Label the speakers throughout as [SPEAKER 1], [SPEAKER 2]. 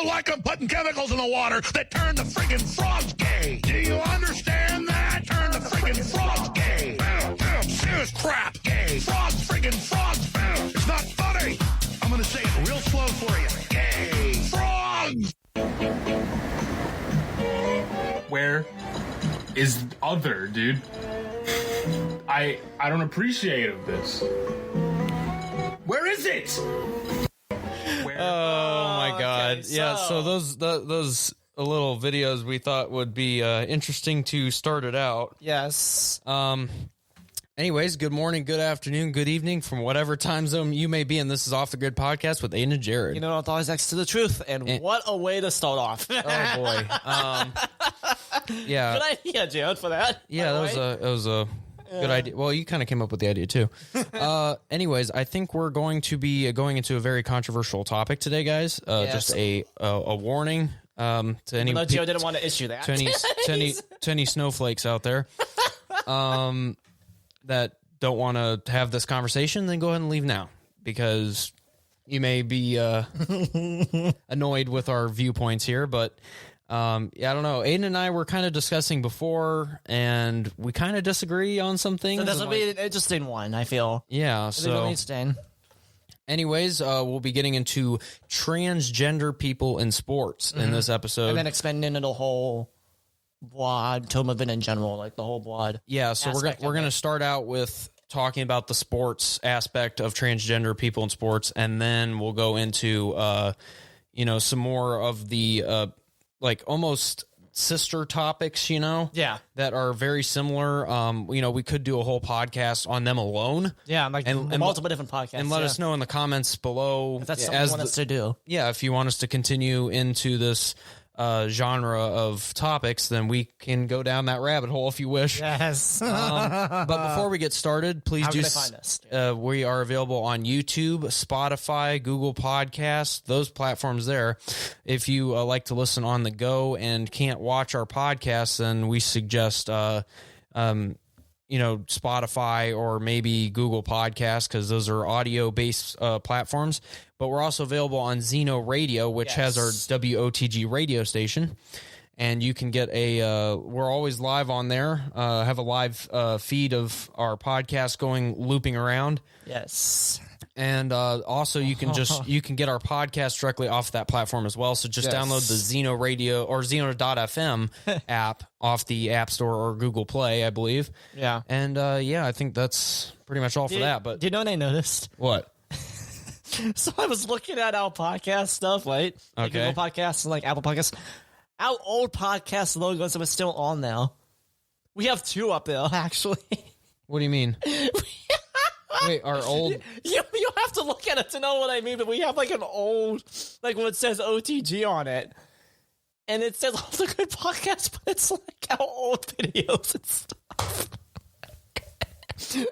[SPEAKER 1] Like I'm putting chemicals in the water that turn the friggin' frogs gay. Do you understand that? Turn the friggin' frogs gay. Serious crap gay. Frogs, friggin' frogs. It's not funny. I'm gonna say it real slow for you. Gay. Frogs.
[SPEAKER 2] Where is other, dude? I don't appreciate this. Where is it?
[SPEAKER 3] Oh my God!
[SPEAKER 4] Okay,
[SPEAKER 3] Yeah, so those little videos we thought would be interesting to start it out.
[SPEAKER 4] Yes.
[SPEAKER 3] Anyways, good morning, good afternoon, good evening from whatever time zone you may be in. This is Off the Grid Podcast with Aiden and Jared.
[SPEAKER 4] You know, it's always next to the truth, and what a way to start off.
[SPEAKER 3] Oh boy. Yeah.
[SPEAKER 4] Good idea, Jared, for that.
[SPEAKER 3] Yeah, that was a good idea. Well, you kind of came up with the idea too. Anyways, I think we're going to be going into a very controversial topic today, guys.
[SPEAKER 4] Yes.
[SPEAKER 3] Just a warning to any
[SPEAKER 4] No, Jared didn't want to issue that.
[SPEAKER 3] to any snowflakes out there that don't want to have this conversation. Then go ahead and leave now, because you may be annoyed with our viewpoints here, but. Yeah, I don't know. Aiden and I were kind of discussing before, and we kind of disagree on some things.
[SPEAKER 4] So this will be an interesting one, I feel.
[SPEAKER 3] Yeah, so...
[SPEAKER 4] interesting.
[SPEAKER 3] Anyways, we'll be getting into transgender people in sports in this episode.
[SPEAKER 4] And then expanding into the whole broad term of it in general, like the whole broad.
[SPEAKER 3] Yeah, so we're going to start out with talking about the sports aspect of transgender people in sports, and then we'll go into, some more of the... like almost sister topics,
[SPEAKER 4] yeah,
[SPEAKER 3] that are very similar. We could do a whole podcast on them alone.
[SPEAKER 4] Yeah, like and multiple different podcasts.
[SPEAKER 3] And let us know in the comments below
[SPEAKER 4] if that's something you want us to do.
[SPEAKER 3] Yeah, if you want us to continue into this genre of topics, then we can go down that rabbit hole if you wish.
[SPEAKER 4] Yes.
[SPEAKER 3] But before we get started, please
[SPEAKER 4] How can they find us?
[SPEAKER 3] We are available on YouTube, Spotify, Google Podcasts, those platforms there. If you like to listen on the go and can't watch our podcasts, then we suggest Spotify or maybe Google Podcasts, because those are audio-based platforms. But we're also available on Zeno Radio, which has our WOTG radio station. And you can get we're always live on there, have a live feed of our podcast looping around.
[SPEAKER 4] Yes.
[SPEAKER 3] And also you can get our podcast directly off that platform as well. So just download the Zeno Radio or Zeno.fm app off the App Store or Google Play, I believe.
[SPEAKER 4] Yeah.
[SPEAKER 3] And I think that's pretty much all for that. But
[SPEAKER 4] do you know what I noticed?
[SPEAKER 3] What?
[SPEAKER 4] So I was looking at our podcast stuff, right? Like Google Podcasts and like Apple Podcasts. Our old podcast logos are still on now. We have two up there, actually.
[SPEAKER 3] What do you mean? Wait, our old...
[SPEAKER 4] You have to look at it to know what I mean, but we have like an old, like when it says OTG on it. And it says Off the Good Podcast, but it's like our old videos and stuff.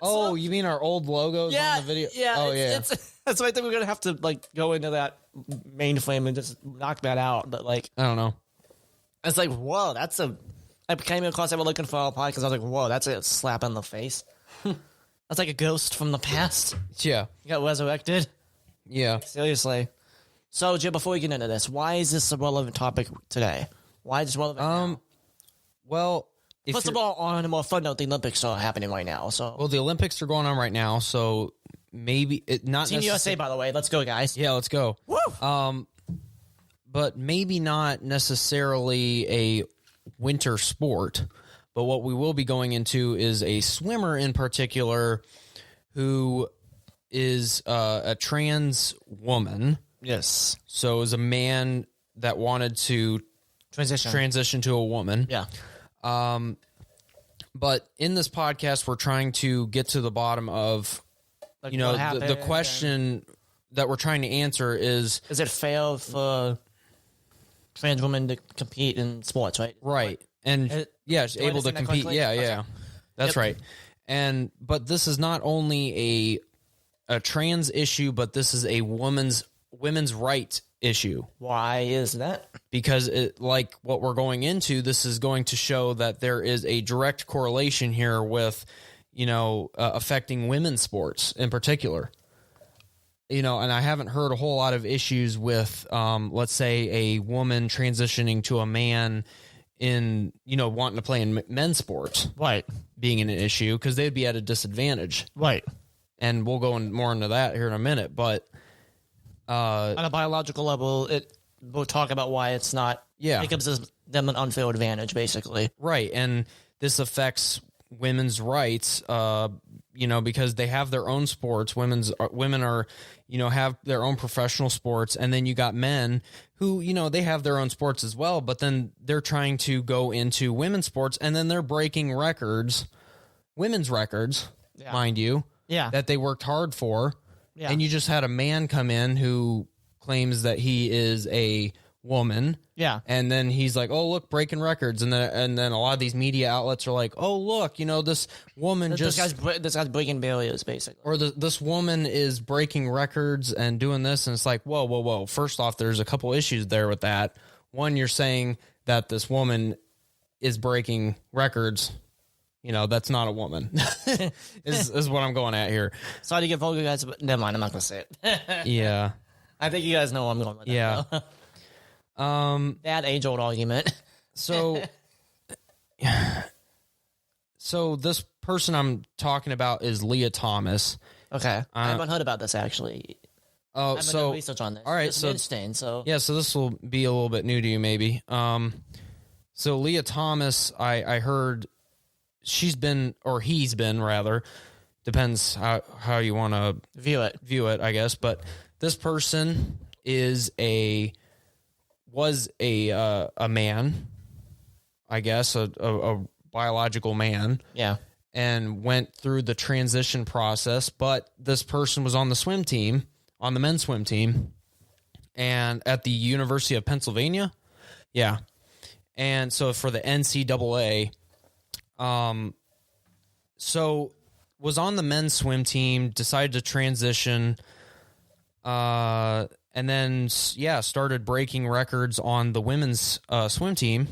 [SPEAKER 3] Oh, you mean our old logos on the video?
[SPEAKER 4] Yeah.
[SPEAKER 3] Oh, yeah.
[SPEAKER 4] So I think we're going to have to like go into that mainframe and just knock that out. But like...
[SPEAKER 3] I don't know.
[SPEAKER 4] It's like, whoa, I came across, I was looking for our podcast. I was like, whoa, that's a slap in the face. That's like a ghost from the past.
[SPEAKER 3] Yeah.
[SPEAKER 4] You got resurrected.
[SPEAKER 3] Yeah.
[SPEAKER 4] Seriously. So, Jim, before we get into this, why is this a relevant topic today? Why is it relevant now?
[SPEAKER 3] Well...
[SPEAKER 4] First of all, on a more fun note, the Olympics are happening right now. So,
[SPEAKER 3] well, the Olympics are going on right now, so maybe not.
[SPEAKER 4] Team USA, by the way. Let's go, guys.
[SPEAKER 3] Yeah, let's go.
[SPEAKER 4] Woo!
[SPEAKER 3] But maybe not necessarily a winter sport. But what we will be going into is a swimmer in particular who is a trans woman.
[SPEAKER 4] Yes.
[SPEAKER 3] So is a man that wanted to transition to a woman.
[SPEAKER 4] Yeah.
[SPEAKER 3] But in this podcast, we're trying to get to the bottom of,
[SPEAKER 4] Like
[SPEAKER 3] the question that we're trying to answer is
[SPEAKER 4] it fair for trans women to compete in sports, right?
[SPEAKER 3] Right. and she's
[SPEAKER 4] do I
[SPEAKER 3] able to
[SPEAKER 4] understand that
[SPEAKER 3] compete.
[SPEAKER 4] correctly?
[SPEAKER 3] Yeah,
[SPEAKER 4] Okay.
[SPEAKER 3] yeah, that's right. But this is not only a trans issue, but this is a women's right issue.
[SPEAKER 4] Why is that?
[SPEAKER 3] Because like what we're going into, this is going to show that there is a direct correlation here with, affecting women's sports in particular. And I haven't heard a whole lot of issues with, let's say, a woman transitioning to a man in, wanting to play in men's sports.
[SPEAKER 4] Right.
[SPEAKER 3] Being an issue, because they'd be at a disadvantage.
[SPEAKER 4] Right.
[SPEAKER 3] And we'll go more into that here in a minute. But
[SPEAKER 4] on a biological level, we'll talk about why it's not.
[SPEAKER 3] Yeah.
[SPEAKER 4] It gives them an unfair advantage, basically.
[SPEAKER 3] Right. And this affects women's rights, because they have their own sports. Women are, have their own professional sports. And then you got men who, they have their own sports as well, but then they're trying to go into women's sports, and then they're breaking women's records, mind you, that they worked hard for. Yeah. And you just had a man come in who claims that he is a woman.
[SPEAKER 4] Yeah.
[SPEAKER 3] And then he's like, "Oh, look, breaking records." And then a lot of these media outlets are like, "Oh, look, this woman
[SPEAKER 4] this guy's breaking barriers, basically."
[SPEAKER 3] Or this woman is breaking records and doing this. And it's like, whoa. First off, there's a couple issues there with that. One, you're saying that this woman is breaking records. That's not a woman, is what I'm going at here.
[SPEAKER 4] Sorry to get vulgar, guys, but never mind. I'm not going to say it.
[SPEAKER 3] Yeah.
[SPEAKER 4] I think you guys know where I'm going with that.
[SPEAKER 3] Yeah.
[SPEAKER 4] That age-old argument.
[SPEAKER 3] So this person I'm talking about is Lia Thomas.
[SPEAKER 4] Okay. I haven't heard about this, actually.
[SPEAKER 3] Oh,
[SPEAKER 4] I haven't done research on this.
[SPEAKER 3] All right.
[SPEAKER 4] It's interesting. So
[SPEAKER 3] this will be a little bit new to you, maybe. So Leah Thomas, I heard he's been, rather, depends how you want to view it, I guess. But this person was a man, I guess, a biological man.
[SPEAKER 4] Yeah.
[SPEAKER 3] And went through the transition process, but this person was on the men's swim team, and at the University of Pennsylvania. Yeah. And so for the NCAA, so was on the men's swim team, decided to transition, and then, started breaking records on the women's swim team.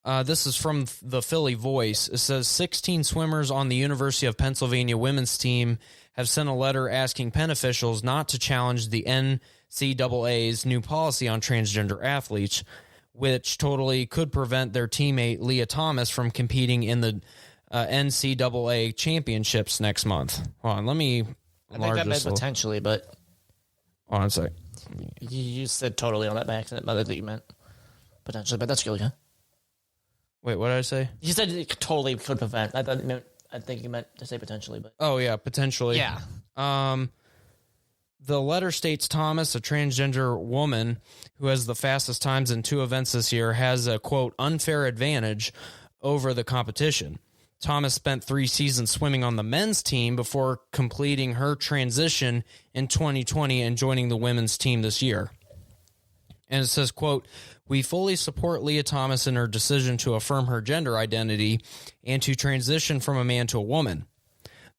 [SPEAKER 3] This is from the Philly Voice. It says 16 swimmers on the University of Pennsylvania women's team have sent a letter asking Penn officials not to challenge the NCAA's new policy on transgender athletes, which totally could prevent their teammate Lia Thomas from competing in the NCAA championships next month. Hold on, let me.
[SPEAKER 4] I think that meant potentially, but.
[SPEAKER 3] Hold on a sec.
[SPEAKER 4] You said totally on that by accident, but I think you meant potentially, but that's really good.
[SPEAKER 3] Wait, what did I say?
[SPEAKER 4] You said it totally could prevent. I think you meant to say potentially, but.
[SPEAKER 3] Oh, yeah, potentially.
[SPEAKER 4] Yeah.
[SPEAKER 3] The letter states Thomas, a transgender woman who has the fastest times in 2 events this year, has a, quote, unfair advantage over the competition. Thomas spent 3 seasons swimming on the men's team before completing her transition in 2020 and joining the women's team this year. And it says, quote, "We fully support Leah Thomas in her decision to affirm her gender identity and to transition from a man to a woman."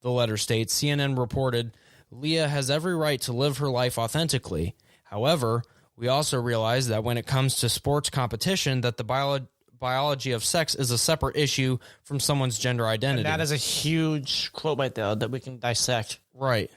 [SPEAKER 3] The letter states, CNN reported, "Leah has every right to live her life authentically. However, we also realize that when it comes to sports competition, that the biology of sex is a separate issue from someone's gender identity."
[SPEAKER 4] And that is a huge quote right there that we can dissect.
[SPEAKER 3] Right.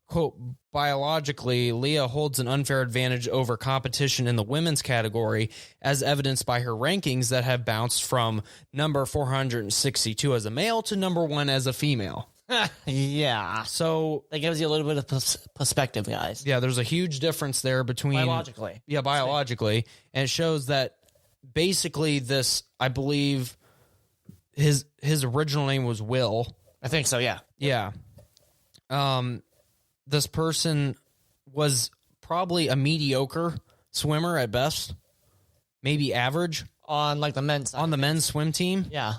[SPEAKER 3] Quote, "Biologically, Leah holds an unfair advantage over competition in the women's category, as evidenced by her rankings that have bounced from number 462 as a male to number 1 as a female."
[SPEAKER 4] Yeah.
[SPEAKER 3] So
[SPEAKER 4] that gives you a little bit of perspective, guys.
[SPEAKER 3] Yeah, there's a huge difference there between...
[SPEAKER 4] Biologically.
[SPEAKER 3] Yeah, biologically. And it shows that basically this, I believe, his original name was Will.
[SPEAKER 4] I think so, yeah.
[SPEAKER 3] Yeah. This person was probably a mediocre swimmer at best, maybe average
[SPEAKER 4] on like the men's side.
[SPEAKER 3] On the men's swim team.
[SPEAKER 4] Yeah.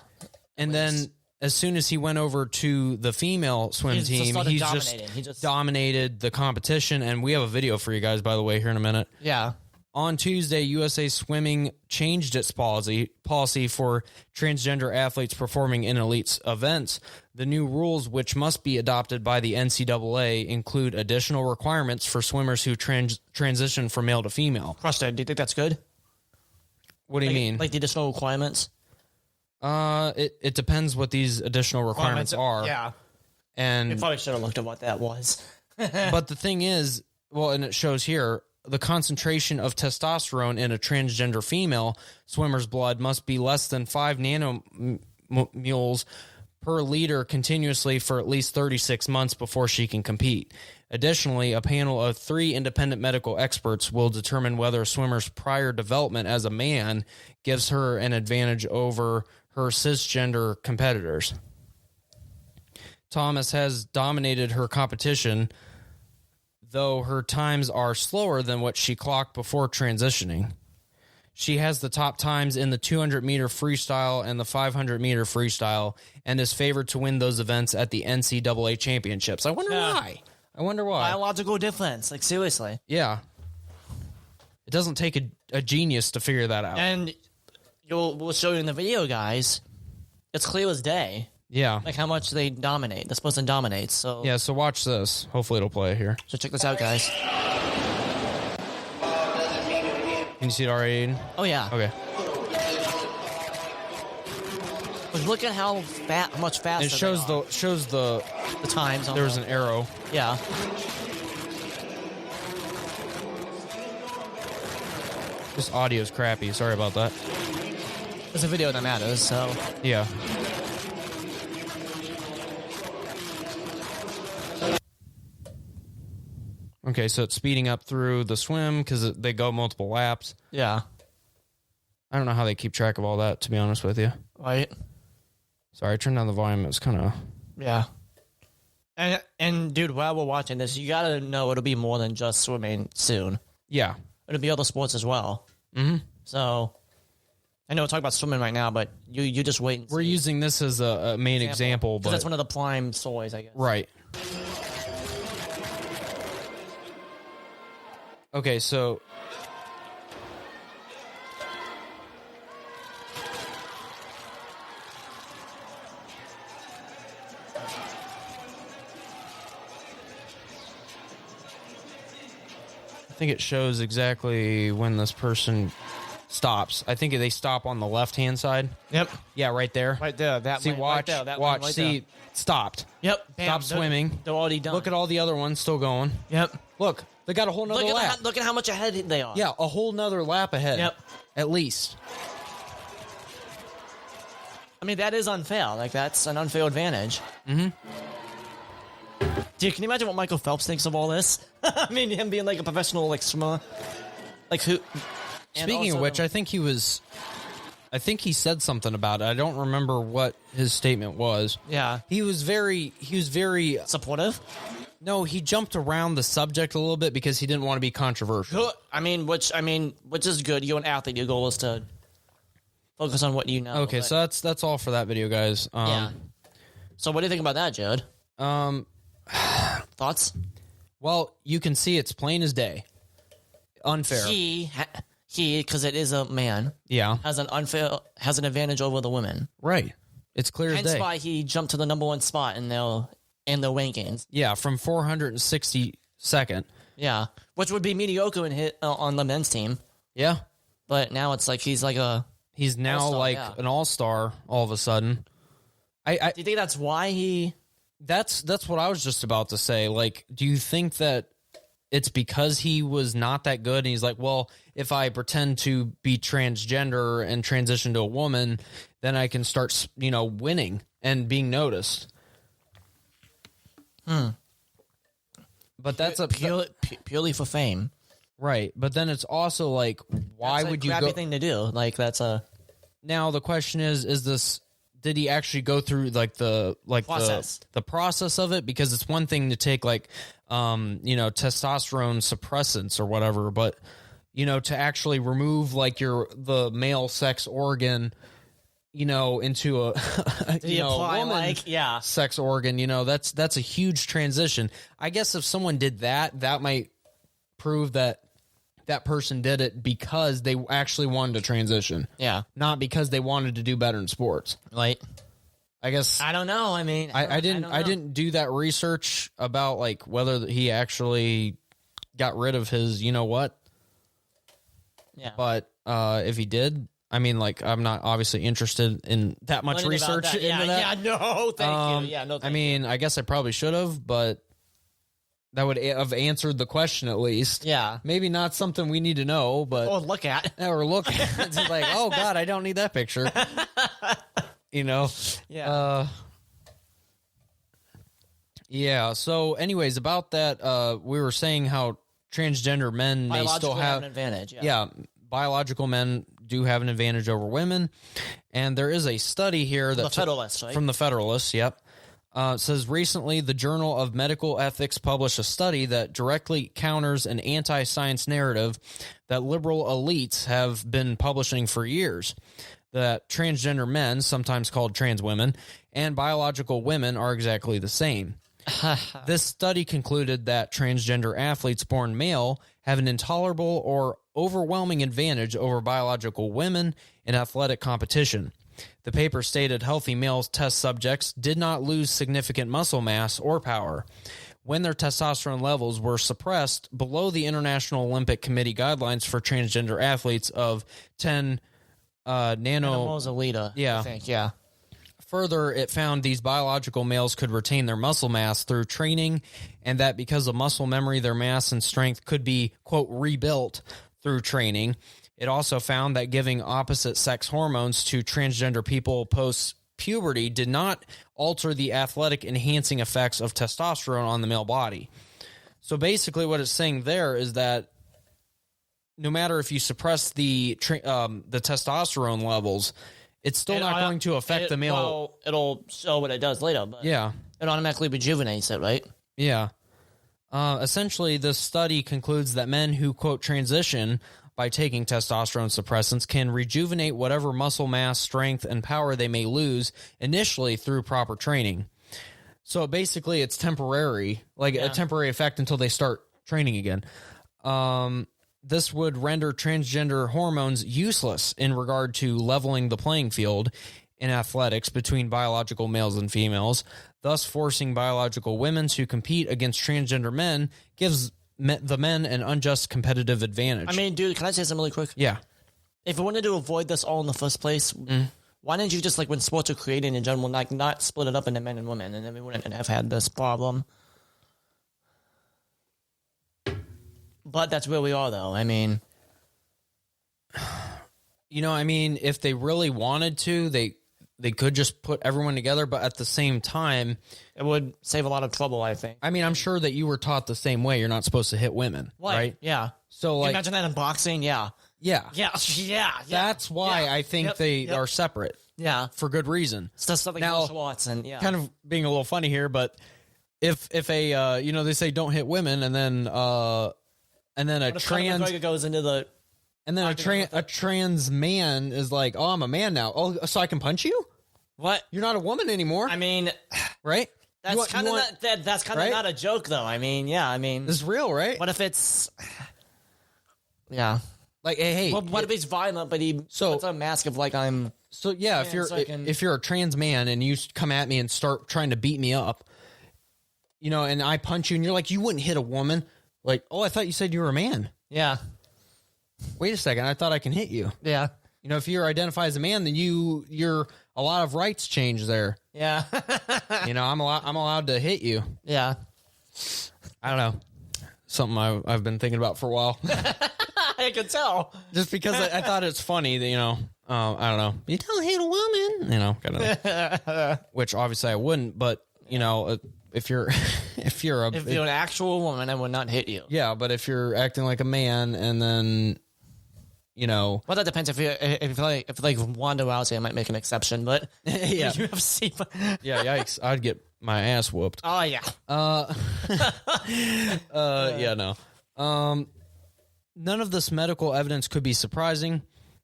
[SPEAKER 3] And then as soon as he went over to the female swim team, he just dominated the competition. And we have a video for you guys, by the way, here in a minute.
[SPEAKER 4] Yeah.
[SPEAKER 3] On Tuesday, USA Swimming changed its policy for transgender athletes performing in elite events. The new rules, which must be adopted by the NCAA, include additional requirements for swimmers who transition from male to female.
[SPEAKER 4] Question, do you think that's good?
[SPEAKER 3] What do you mean?
[SPEAKER 4] Like the additional requirements?
[SPEAKER 3] It depends what these additional requirements are.
[SPEAKER 4] Yeah.
[SPEAKER 3] And
[SPEAKER 4] We probably should have looked at what that was.
[SPEAKER 3] but the thing is, well, and it shows here, the concentration of testosterone in a transgender female swimmer's blood must be less than 5 nanomoles per liter continuously for at least 36 months before she can compete. Additionally, a panel of 3 independent medical experts will determine whether a swimmer's prior development as a man gives her an advantage over her cisgender competitors. Thomas has dominated her competition, though her times are slower than what she clocked before transitioning. She has the top times in the 200-meter freestyle and the 500-meter freestyle and is favored to win those events at the NCAA championships. I wonder why.
[SPEAKER 4] Biological difference. Like, seriously.
[SPEAKER 3] Yeah. It doesn't take a genius to figure that out.
[SPEAKER 4] And we'll show you in the video, guys. It's clear as day.
[SPEAKER 3] Yeah.
[SPEAKER 4] Like how much they dominate. This person dominates. So
[SPEAKER 3] Yeah, so watch this. Hopefully it'll play here.
[SPEAKER 4] So check this out, guys.
[SPEAKER 3] Can you see it already, Aiden?
[SPEAKER 4] Oh, yeah.
[SPEAKER 3] Okay.
[SPEAKER 4] But look at how much faster
[SPEAKER 3] It shows the
[SPEAKER 4] the times. On
[SPEAKER 3] there's an arrow.
[SPEAKER 4] Yeah.
[SPEAKER 3] This audio's crappy. Sorry about that.
[SPEAKER 4] It's a video that matters, so.
[SPEAKER 3] Yeah. Okay, so it's speeding up through the swim because they go multiple laps.
[SPEAKER 4] Yeah.
[SPEAKER 3] I don't know how they keep track of all that, to be honest with you.
[SPEAKER 4] Right.
[SPEAKER 3] Sorry, I turned down the volume. It was kind of...
[SPEAKER 4] Yeah. And dude, while we're watching this, you gotta know it'll be more than just swimming soon.
[SPEAKER 3] Yeah.
[SPEAKER 4] It'll be other sports as well.
[SPEAKER 3] Mm-hmm.
[SPEAKER 4] So, I know we're talking about swimming right now, but you just wait and see.
[SPEAKER 3] We're using this as a main example, but...
[SPEAKER 4] that's one of the prime stories, I guess.
[SPEAKER 3] Right. Okay, so... I think it shows exactly when this person stops. I think they stop on the left-hand side.
[SPEAKER 4] Yep.
[SPEAKER 3] Yeah, right there.
[SPEAKER 4] Right there. That
[SPEAKER 3] See,
[SPEAKER 4] one,
[SPEAKER 3] watch.
[SPEAKER 4] right there, that
[SPEAKER 3] watch.
[SPEAKER 4] one right
[SPEAKER 3] See,
[SPEAKER 4] there.
[SPEAKER 3] stopped.
[SPEAKER 4] Yep. Bam,
[SPEAKER 3] Stop swimming.
[SPEAKER 4] They're already done.
[SPEAKER 3] Look at all the other ones still going.
[SPEAKER 4] Yep.
[SPEAKER 3] Look, they got a whole nother lap.
[SPEAKER 4] Look at how much ahead they are.
[SPEAKER 3] Yeah, a whole nother lap ahead.
[SPEAKER 4] Yep.
[SPEAKER 3] At least.
[SPEAKER 4] I mean, that is unfair. Like, that's an unfair advantage.
[SPEAKER 3] Mm-hmm.
[SPEAKER 4] Dude, can you imagine what Michael Phelps thinks of all this? I mean, him being like a professional, like, swimmer. Like, who...
[SPEAKER 3] Speaking of which, I think he said something about it. I don't remember what his statement was.
[SPEAKER 4] Yeah.
[SPEAKER 3] He was very
[SPEAKER 4] supportive?
[SPEAKER 3] No, he jumped around the subject a little bit because he didn't want to be controversial.
[SPEAKER 4] Which is good. You're an athlete. Your goal is to focus on what you know.
[SPEAKER 3] Okay, so that's all for that video, guys.
[SPEAKER 4] Yeah. So what do you think about that, Jared? Thoughts?
[SPEAKER 3] Well, you can see it's plain as day. Unfair.
[SPEAKER 4] He, because it is a man,
[SPEAKER 3] Yeah.
[SPEAKER 4] has an advantage over the women.
[SPEAKER 3] Right. It's clear as
[SPEAKER 4] Hence
[SPEAKER 3] day.
[SPEAKER 4] why he jumped to the number 1 spot in the rankings.
[SPEAKER 3] Yeah, from 462nd.
[SPEAKER 4] Yeah, which would be mediocre on the men's team.
[SPEAKER 3] Yeah.
[SPEAKER 4] But now it's like he's like a.
[SPEAKER 3] He's now
[SPEAKER 4] all-star,
[SPEAKER 3] like
[SPEAKER 4] yeah.
[SPEAKER 3] an all-star all of a sudden.
[SPEAKER 4] Do you think that's why he?
[SPEAKER 3] That's what I was just about to say. Like, do you think that it's because he was not that good and he's like, well, if I pretend to be transgender and transition to a woman, then I can start, winning and being noticed. But that's
[SPEAKER 4] purely for fame,
[SPEAKER 3] right. But then it's also like, why
[SPEAKER 4] that's
[SPEAKER 3] would
[SPEAKER 4] a
[SPEAKER 3] you
[SPEAKER 4] crappy
[SPEAKER 3] go?
[SPEAKER 4] thing to do? Like that's a.
[SPEAKER 3] Now the question is this? Did he actually go through the
[SPEAKER 4] Process.
[SPEAKER 3] the process of it? Because it's one thing to take testosterone suppressants or whatever, but to actually remove the male sex organ, into a woman sex organ, that's a huge transition. I guess if someone did that, that might prove that that person did it because they actually wanted to transition.
[SPEAKER 4] Yeah.
[SPEAKER 3] Not because they wanted to do better in sports.
[SPEAKER 4] Like,
[SPEAKER 3] I guess
[SPEAKER 4] I don't know. I mean,
[SPEAKER 3] I
[SPEAKER 4] don't know.
[SPEAKER 3] didn't do that research about like whether he actually got rid of his, you know what?
[SPEAKER 4] Yeah.
[SPEAKER 3] But if he did, I mean, like, I'm not obviously interested in that much
[SPEAKER 4] Learning about
[SPEAKER 3] research
[SPEAKER 4] that.
[SPEAKER 3] into that.
[SPEAKER 4] Yeah, no, thank you. Yeah, no, thank
[SPEAKER 3] I mean, I guess I probably should have, but that would have answered the question at least.
[SPEAKER 4] Yeah.
[SPEAKER 3] Maybe not something we need to know, but
[SPEAKER 4] or look at.
[SPEAKER 3] or look at. It's like, oh God, I don't need that picture. You know?
[SPEAKER 4] Yeah.
[SPEAKER 3] Yeah. So, anyways, about that, we were saying how transgender men may still have
[SPEAKER 4] an advantage.
[SPEAKER 3] yeah, biological men do have an advantage over women, and there is a study here that
[SPEAKER 4] The Federalist, right?
[SPEAKER 3] from the Federalist. Yep, it says recently the Journal of Medical Ethics published a study that directly counters an anti-science narrative that liberal elites have been publishing for years. That transgender men, sometimes called trans women, and biological women are exactly the same. This study concluded that transgender athletes born male have an intolerable or overwhelming advantage over biological women in athletic competition. The paper stated healthy male test subjects did not lose significant muscle mass or power when their testosterone levels were suppressed below the International Olympic Committee guidelines for transgender athletes of 10
[SPEAKER 4] Mozalita,
[SPEAKER 3] Yeah.
[SPEAKER 4] I think, yeah.
[SPEAKER 3] Further, it found these biological males could retain their muscle mass through training, and that because of muscle memory, their mass and strength could be, quote, rebuilt through training. It also found that giving opposite sex hormones to transgender people post-puberty did not alter the athletic enhancing effects of testosterone on the male body. So basically what it's saying there is that no matter if you suppress the testosterone levels, it's still not going to affect the male.
[SPEAKER 4] Well, it'll show what it does later, but
[SPEAKER 3] Yeah.
[SPEAKER 4] it automatically rejuvenates it, right?
[SPEAKER 3] Yeah. Essentially, this study concludes that men who, quote, transition by taking testosterone suppressants can rejuvenate whatever muscle mass, strength, and power they may lose initially through proper training. So basically, it's temporary, like a temporary effect until they start training again. This would render transgender hormones useless in regard to leveling the playing field in athletics between biological males and females, thus forcing biological women to compete against transgender men gives the men an unjust competitive advantage.
[SPEAKER 4] I mean, dude, can I say something really quick?
[SPEAKER 3] Yeah.
[SPEAKER 4] If you wanted to avoid this all in the first place, why didn't you just, like, when sports are created in general, like, not split it up into men and women, and then we wouldn't have had this problem? But that's where we are, though. I mean,
[SPEAKER 3] you know, I mean, if they really wanted to, they could just put everyone together, but at the same time,
[SPEAKER 4] it would save a lot of trouble, I think.
[SPEAKER 3] I mean, I'm sure that you were taught the same way. You're not supposed to hit women, right?
[SPEAKER 4] Yeah.
[SPEAKER 3] So,
[SPEAKER 4] Can you
[SPEAKER 3] like,
[SPEAKER 4] imagine that in boxing? Yeah.
[SPEAKER 3] yeah.
[SPEAKER 4] Yeah.
[SPEAKER 3] That's why I think they are separate
[SPEAKER 4] Yeah.
[SPEAKER 3] for good reason.
[SPEAKER 4] It's just something
[SPEAKER 3] Now,
[SPEAKER 4] martial arts and, yeah.
[SPEAKER 3] Kind of being a little funny here, but if a you know, they say don't hit women, and then a trans
[SPEAKER 4] McGregor goes into the...
[SPEAKER 3] and then a trans man is like, oh, I'm a man now. Oh, so I can punch you?
[SPEAKER 4] What?
[SPEAKER 3] You're not a woman anymore,
[SPEAKER 4] I mean,
[SPEAKER 3] right?
[SPEAKER 4] that's kind of that's kind of
[SPEAKER 3] right?
[SPEAKER 4] not a joke, though. I mean, yeah. I mean,
[SPEAKER 3] This is real, right?
[SPEAKER 4] what if it's... Yeah.
[SPEAKER 3] Like, hey,
[SPEAKER 4] What if he's violent, but he puts a mask of, like, I'm...
[SPEAKER 3] so yeah, if you're a trans man and you come at me and start trying to beat me up, you know, and I punch you, and you're like, you wouldn't hit a woman. Like, oh, I thought you said you were a man.
[SPEAKER 4] Yeah.
[SPEAKER 3] Wait a second, I thought I can hit you.
[SPEAKER 4] Yeah.
[SPEAKER 3] You know, if you identify as a man, then you're a lot of rights change there.
[SPEAKER 4] Yeah.
[SPEAKER 3] You know, I'm allowed to hit you.
[SPEAKER 4] Yeah.
[SPEAKER 3] I don't know. Something I've been thinking about for a while.
[SPEAKER 4] I can tell.
[SPEAKER 3] Just because I thought it's funny that, you know, I don't know. You don't hit a woman, you know, kind of. Which obviously I wouldn't, but you know, if you're
[SPEAKER 4] an actual woman, I would not hit you.
[SPEAKER 3] yeah, but if you're acting like a man and then, you know,
[SPEAKER 4] Well, that depends. If like Wanda Rousey, I might make an exception, but
[SPEAKER 3] yeah,
[SPEAKER 4] UFC.
[SPEAKER 3] yeah, yikes, I'd get my ass whooped.
[SPEAKER 4] Oh yeah.
[SPEAKER 3] Yeah, no. None of this medical evidence could be surprising,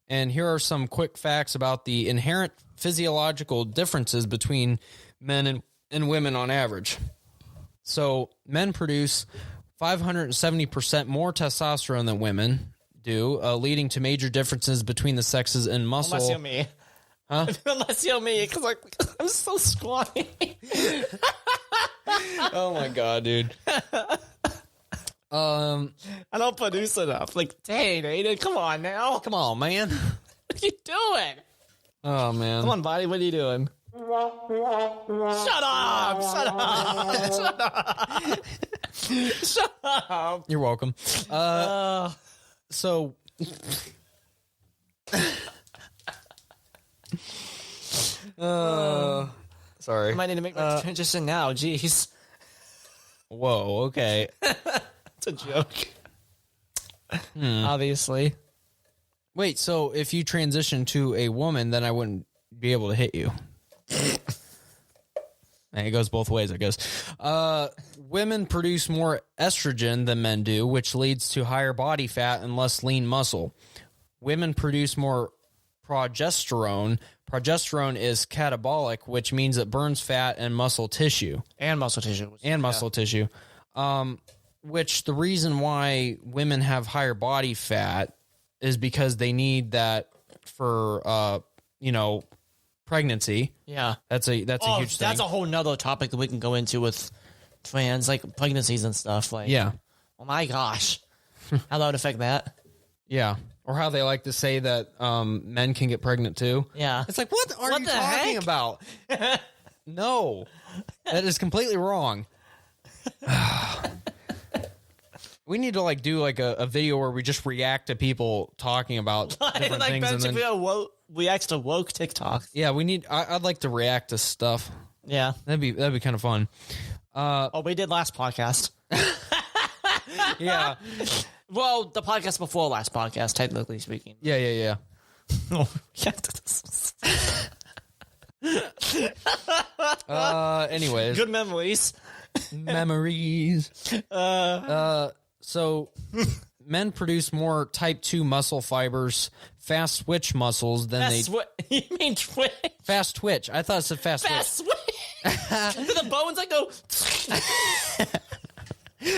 [SPEAKER 3] and here are some quick facts about the inherent physiological differences between men and women on average. So, men produce 570% more testosterone than women, do, leading to major differences between the sexes in muscle.
[SPEAKER 4] Unless you're me.
[SPEAKER 3] Huh?
[SPEAKER 4] Unless you're me, because I'm so scrawny.
[SPEAKER 3] Oh my god, dude.
[SPEAKER 4] I don't produce enough. Like, dang, Aiden, come on now.
[SPEAKER 3] Come on, man.
[SPEAKER 4] What are you doing?
[SPEAKER 3] Oh man.
[SPEAKER 4] Come on, buddy, what are you doing? Shut up! Shut up! Shut up! Shut up!
[SPEAKER 3] You're welcome. So sorry.
[SPEAKER 4] I might need to make my transition now. Jeez.
[SPEAKER 3] Whoa, okay.
[SPEAKER 4] It's a joke. Obviously.
[SPEAKER 3] Wait, so if you transition to a woman, then I wouldn't be able to hit you. And it goes both ways, I guess. Women produce more estrogen than men do, which leads to higher body fat and less lean muscle. Women produce more progesterone. Progesterone is catabolic, which means it burns fat and muscle tissue.
[SPEAKER 4] And muscle tissue.
[SPEAKER 3] Tissue. Which the reason why women have higher body fat is because they need that for, pregnancy.
[SPEAKER 4] Yeah.
[SPEAKER 3] That's a huge thing.
[SPEAKER 4] That's a whole nother topic that we can go into with trans, like pregnancies and stuff. Like,
[SPEAKER 3] yeah.
[SPEAKER 4] Oh my gosh. How that would affect that?
[SPEAKER 3] Yeah. Or how they like to say that men can get pregnant too.
[SPEAKER 4] Yeah.
[SPEAKER 3] It's like, what are you talking about? No. That is completely wrong. We need to do a video where we just react to people talking about different things and then
[SPEAKER 4] react to woke TikTok.
[SPEAKER 3] yeah, I'd like to react to stuff.
[SPEAKER 4] Yeah.
[SPEAKER 3] That'd be kind of fun.
[SPEAKER 4] We did last podcast.
[SPEAKER 3] Yeah.
[SPEAKER 4] Well, the podcast before last podcast, technically speaking.
[SPEAKER 3] Yeah.
[SPEAKER 4] Oh, yeah.
[SPEAKER 3] Anyways.
[SPEAKER 4] Good memories.
[SPEAKER 3] Memories. So men produce more type 2 muscle fibers, fast twitch muscles than
[SPEAKER 4] You mean twitch?
[SPEAKER 3] fast twitch. I thought it said fast twitch.
[SPEAKER 4] Fast twitch. The bones that go.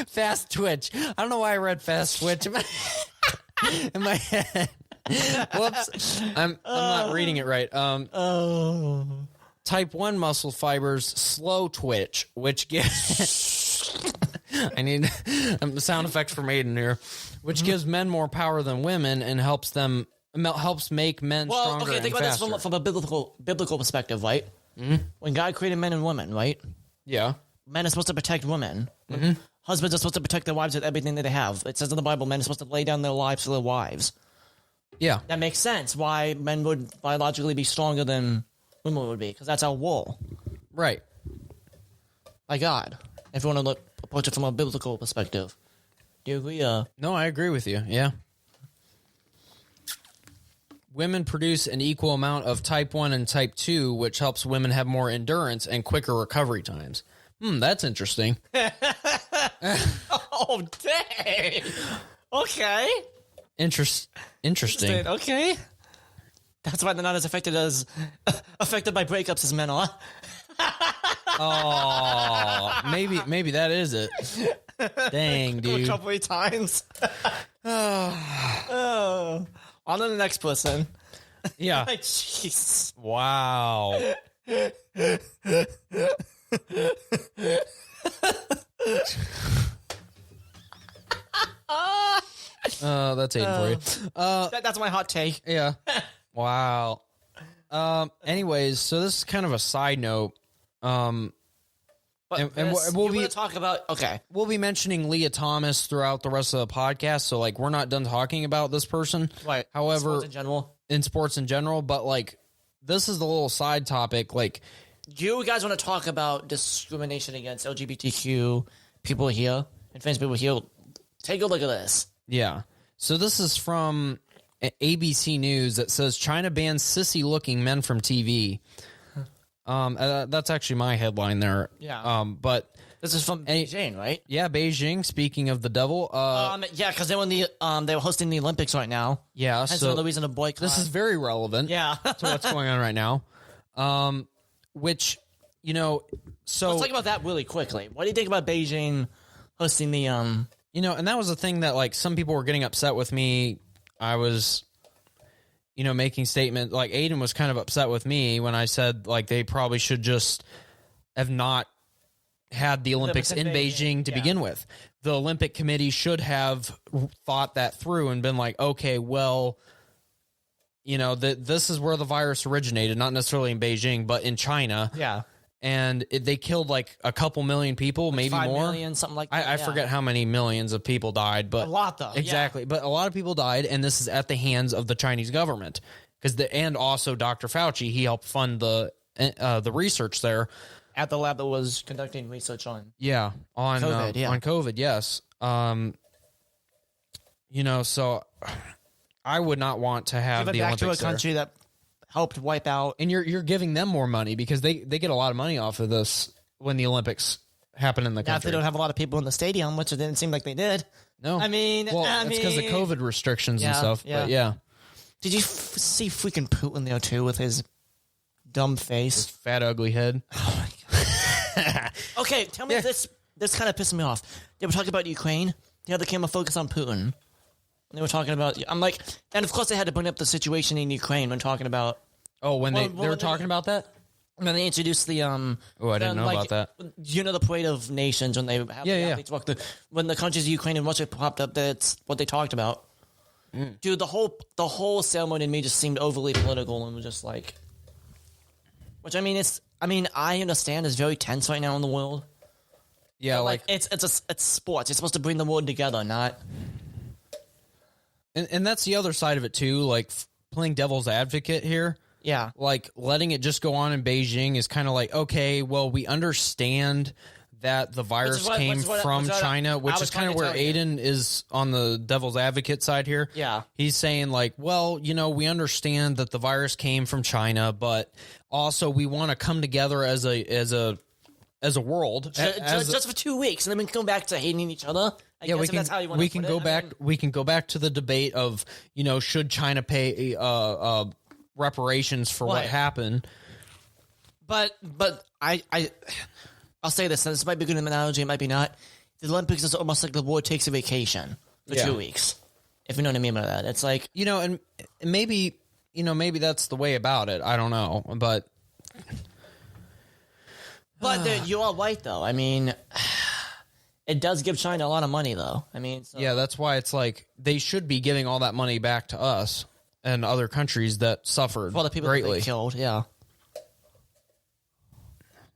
[SPEAKER 3] Fast twitch. I don't know why I read fast twitch in my head. Whoops. I'm not reading it right. Type 1 muscle fibers, slow twitch, which gives I need sound effects from Aiden here, which gives men more power than women and helps make men stronger and
[SPEAKER 4] think about
[SPEAKER 3] faster.
[SPEAKER 4] this from a biblical perspective, right? Mm-hmm. When God created men and women, right?
[SPEAKER 3] Yeah.
[SPEAKER 4] Men are supposed to protect women.
[SPEAKER 3] Mm-hmm.
[SPEAKER 4] Husbands are supposed to protect their wives with everything that they have. It says in the Bible, men are supposed to lay down their lives for their wives.
[SPEAKER 3] Yeah.
[SPEAKER 4] That makes sense why men would biologically be stronger than women would be, because that's our role.
[SPEAKER 3] Right.
[SPEAKER 4] By God. If you want to approach it from a biblical perspective. Do you agree?
[SPEAKER 3] No, I agree with you. Yeah. Women produce an equal amount of type 1 and type 2, which helps women have more endurance and quicker recovery times. That's interesting.
[SPEAKER 4] Oh, dang. Okay.
[SPEAKER 3] Interesting.
[SPEAKER 4] Okay. That's why they're not as affected by breakups as men are.
[SPEAKER 3] Oh, maybe that is it. Dang, dude.
[SPEAKER 4] A couple of times. Oh. On to the next person.
[SPEAKER 3] Yeah.
[SPEAKER 4] Jeez.
[SPEAKER 3] Wow. That's Aiden for you.
[SPEAKER 4] That's my hot take.
[SPEAKER 3] Yeah. Wow. Anyways, so this is kind of a side note.
[SPEAKER 4] But we'll be talk about. Okay,
[SPEAKER 3] we'll be mentioning Lia Thomas throughout the rest of the podcast. So we're not done talking about this person.
[SPEAKER 4] Right.
[SPEAKER 3] However,
[SPEAKER 4] in
[SPEAKER 3] sports in general, but this is the little side topic. Do
[SPEAKER 4] you guys want to talk about discrimination against LGBTQ people here and trans people here? Take a look at this.
[SPEAKER 3] Yeah. So this is from ABC News that says China bans sissy-looking men from TV. That's actually my headline there.
[SPEAKER 4] Yeah.
[SPEAKER 3] But
[SPEAKER 4] this is from Beijing, right?
[SPEAKER 3] Yeah, Beijing. Speaking of the devil.
[SPEAKER 4] Yeah, because they were hosting the Olympics right now.
[SPEAKER 3] Yeah.
[SPEAKER 4] That's
[SPEAKER 3] so
[SPEAKER 4] another reason to boycott.
[SPEAKER 3] This is very relevant.
[SPEAKER 4] Yeah.
[SPEAKER 3] To what's going on right now. Which so
[SPEAKER 4] let's talk about that really quickly. What do you think about Beijing hosting the
[SPEAKER 3] and that was the thing that some people were getting upset with me I was, making statement like Aiden was kind of upset with me when I said like they probably should just have not had the Olympics in Beijing to begin with. The Olympic Committee should have thought that through and been like, okay, well, this is where the virus originated, not necessarily in Beijing, but in China.
[SPEAKER 4] Yeah.
[SPEAKER 3] And they killed like a couple million people, maybe
[SPEAKER 4] 5
[SPEAKER 3] more.
[SPEAKER 4] million, something like that.
[SPEAKER 3] I forget how many millions of people died, but
[SPEAKER 4] a lot though.
[SPEAKER 3] Exactly.
[SPEAKER 4] Yeah.
[SPEAKER 3] But a lot of people died, and this is at the hands of the Chinese government. And also Dr. Fauci, he helped fund the research there.
[SPEAKER 4] At the lab that was conducting research on.
[SPEAKER 3] Yeah. On
[SPEAKER 4] COVID,
[SPEAKER 3] on COVID, yes. So I would not want to have the
[SPEAKER 4] back
[SPEAKER 3] Olympics
[SPEAKER 4] to a country that helped wipe out.
[SPEAKER 3] And you're giving them more money because they get a lot of money off of this when the Olympics happen in the
[SPEAKER 4] Now, if
[SPEAKER 3] country.
[SPEAKER 4] they don't have a lot of people in the stadium, which it didn't seem like they did.
[SPEAKER 3] No.
[SPEAKER 4] I mean,
[SPEAKER 3] it's because of COVID restrictions and stuff.
[SPEAKER 4] Yeah.
[SPEAKER 3] But yeah.
[SPEAKER 4] Did you see freaking Putin there too with his dumb face?
[SPEAKER 3] Fat, ugly head.
[SPEAKER 4] Oh my god. Okay, tell me this. This kind of pissed me off. They were talking about Ukraine. They had the camera focus on Putin. They were talking about. I'm like, and of course they had to bring up the situation in Ukraine when talking about.
[SPEAKER 3] Oh, when they were talking about that.
[SPEAKER 4] And then they introduced the
[SPEAKER 3] Oh, I didn't know about that.
[SPEAKER 4] The Parade of Nations when they have the athletes walk when the countries of Ukraine and Russia popped up. That's what they talked about. Dude, the whole ceremony to me just seemed overly political and was just like. Which I understand is very tense right now in the world.
[SPEAKER 3] Yeah,
[SPEAKER 4] but it's sports. It's supposed to bring the world together, not.
[SPEAKER 3] And that's the other side of it too. Like playing devil's advocate here.
[SPEAKER 4] Yeah.
[SPEAKER 3] Like letting it just go on in Beijing is kind of like, okay, well, we understand that the virus came from China, which is kind of where Aiden is on the devil's advocate side here.
[SPEAKER 4] Yeah.
[SPEAKER 3] He's saying like, well, we understand that the virus came from China, but also we want to come together as a world.
[SPEAKER 4] Just for 2 weeks, and then we can go back to hating each other.
[SPEAKER 3] We can go back to the debate of, should China pay reparations for what happened?
[SPEAKER 4] But I'll say this, and this might be a good analogy, it might be not. The Olympics is almost like the war takes a vacation for 2 weeks. If you know what I mean by that. It's like
[SPEAKER 3] and maybe that's the way about it. I don't know. But
[SPEAKER 4] you are right though. I mean, it does give China a lot of money though. I mean,
[SPEAKER 3] yeah, that's why it's like they should be giving all that money back to us and other countries that suffered
[SPEAKER 4] the people
[SPEAKER 3] greatly.
[SPEAKER 4] that they killed, yeah.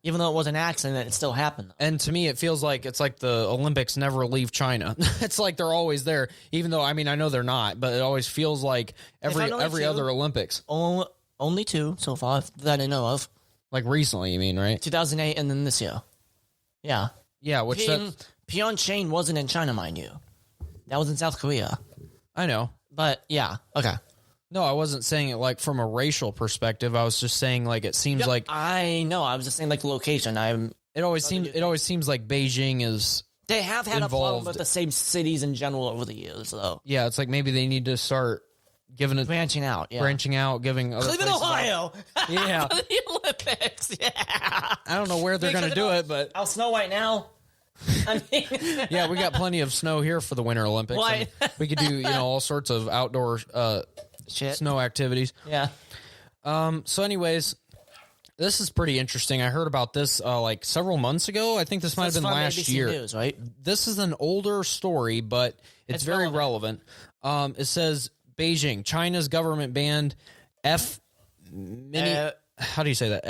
[SPEAKER 4] Even though it was an accident, it still happened.
[SPEAKER 3] And to me, it feels like it's like the Olympics never leave China. It's like they're always there, even though, I know they're not, but it always feels like every other Olympics.
[SPEAKER 4] Only 2 so far that I know of.
[SPEAKER 3] Like recently, you mean, right?
[SPEAKER 4] 2008 and then this year. Yeah.
[SPEAKER 3] Yeah, which
[SPEAKER 4] Pyeongchang wasn't in China, mind you. That was in South Korea.
[SPEAKER 3] I know.
[SPEAKER 4] But, yeah, okay.
[SPEAKER 3] No, I wasn't saying it like from a racial perspective. I was just saying like it seems like
[SPEAKER 4] I know. I was just saying like the location.
[SPEAKER 3] It always seems like Beijing is.
[SPEAKER 4] They have had a problem with the same cities in general over the years, though.
[SPEAKER 3] Yeah, it's like maybe they need to start giving it
[SPEAKER 4] branching out,
[SPEAKER 3] giving other
[SPEAKER 4] Cleveland, Ohio.
[SPEAKER 3] Yeah,
[SPEAKER 4] for the Olympics. Yeah,
[SPEAKER 3] I don't know where they're going to do it, but
[SPEAKER 4] I'll snow right now. I mean,
[SPEAKER 3] yeah, we got plenty of snow here for the Winter Olympics. We could do all sorts of outdoor snow activities.
[SPEAKER 4] Yeah.
[SPEAKER 3] So anyways, this is pretty interesting. I heard about this like several months ago. I think this might have been last
[SPEAKER 4] ABC
[SPEAKER 3] year.
[SPEAKER 4] News, right?
[SPEAKER 3] This is an older story, but it's very relevant. It says Beijing, China's government banned how do you say that?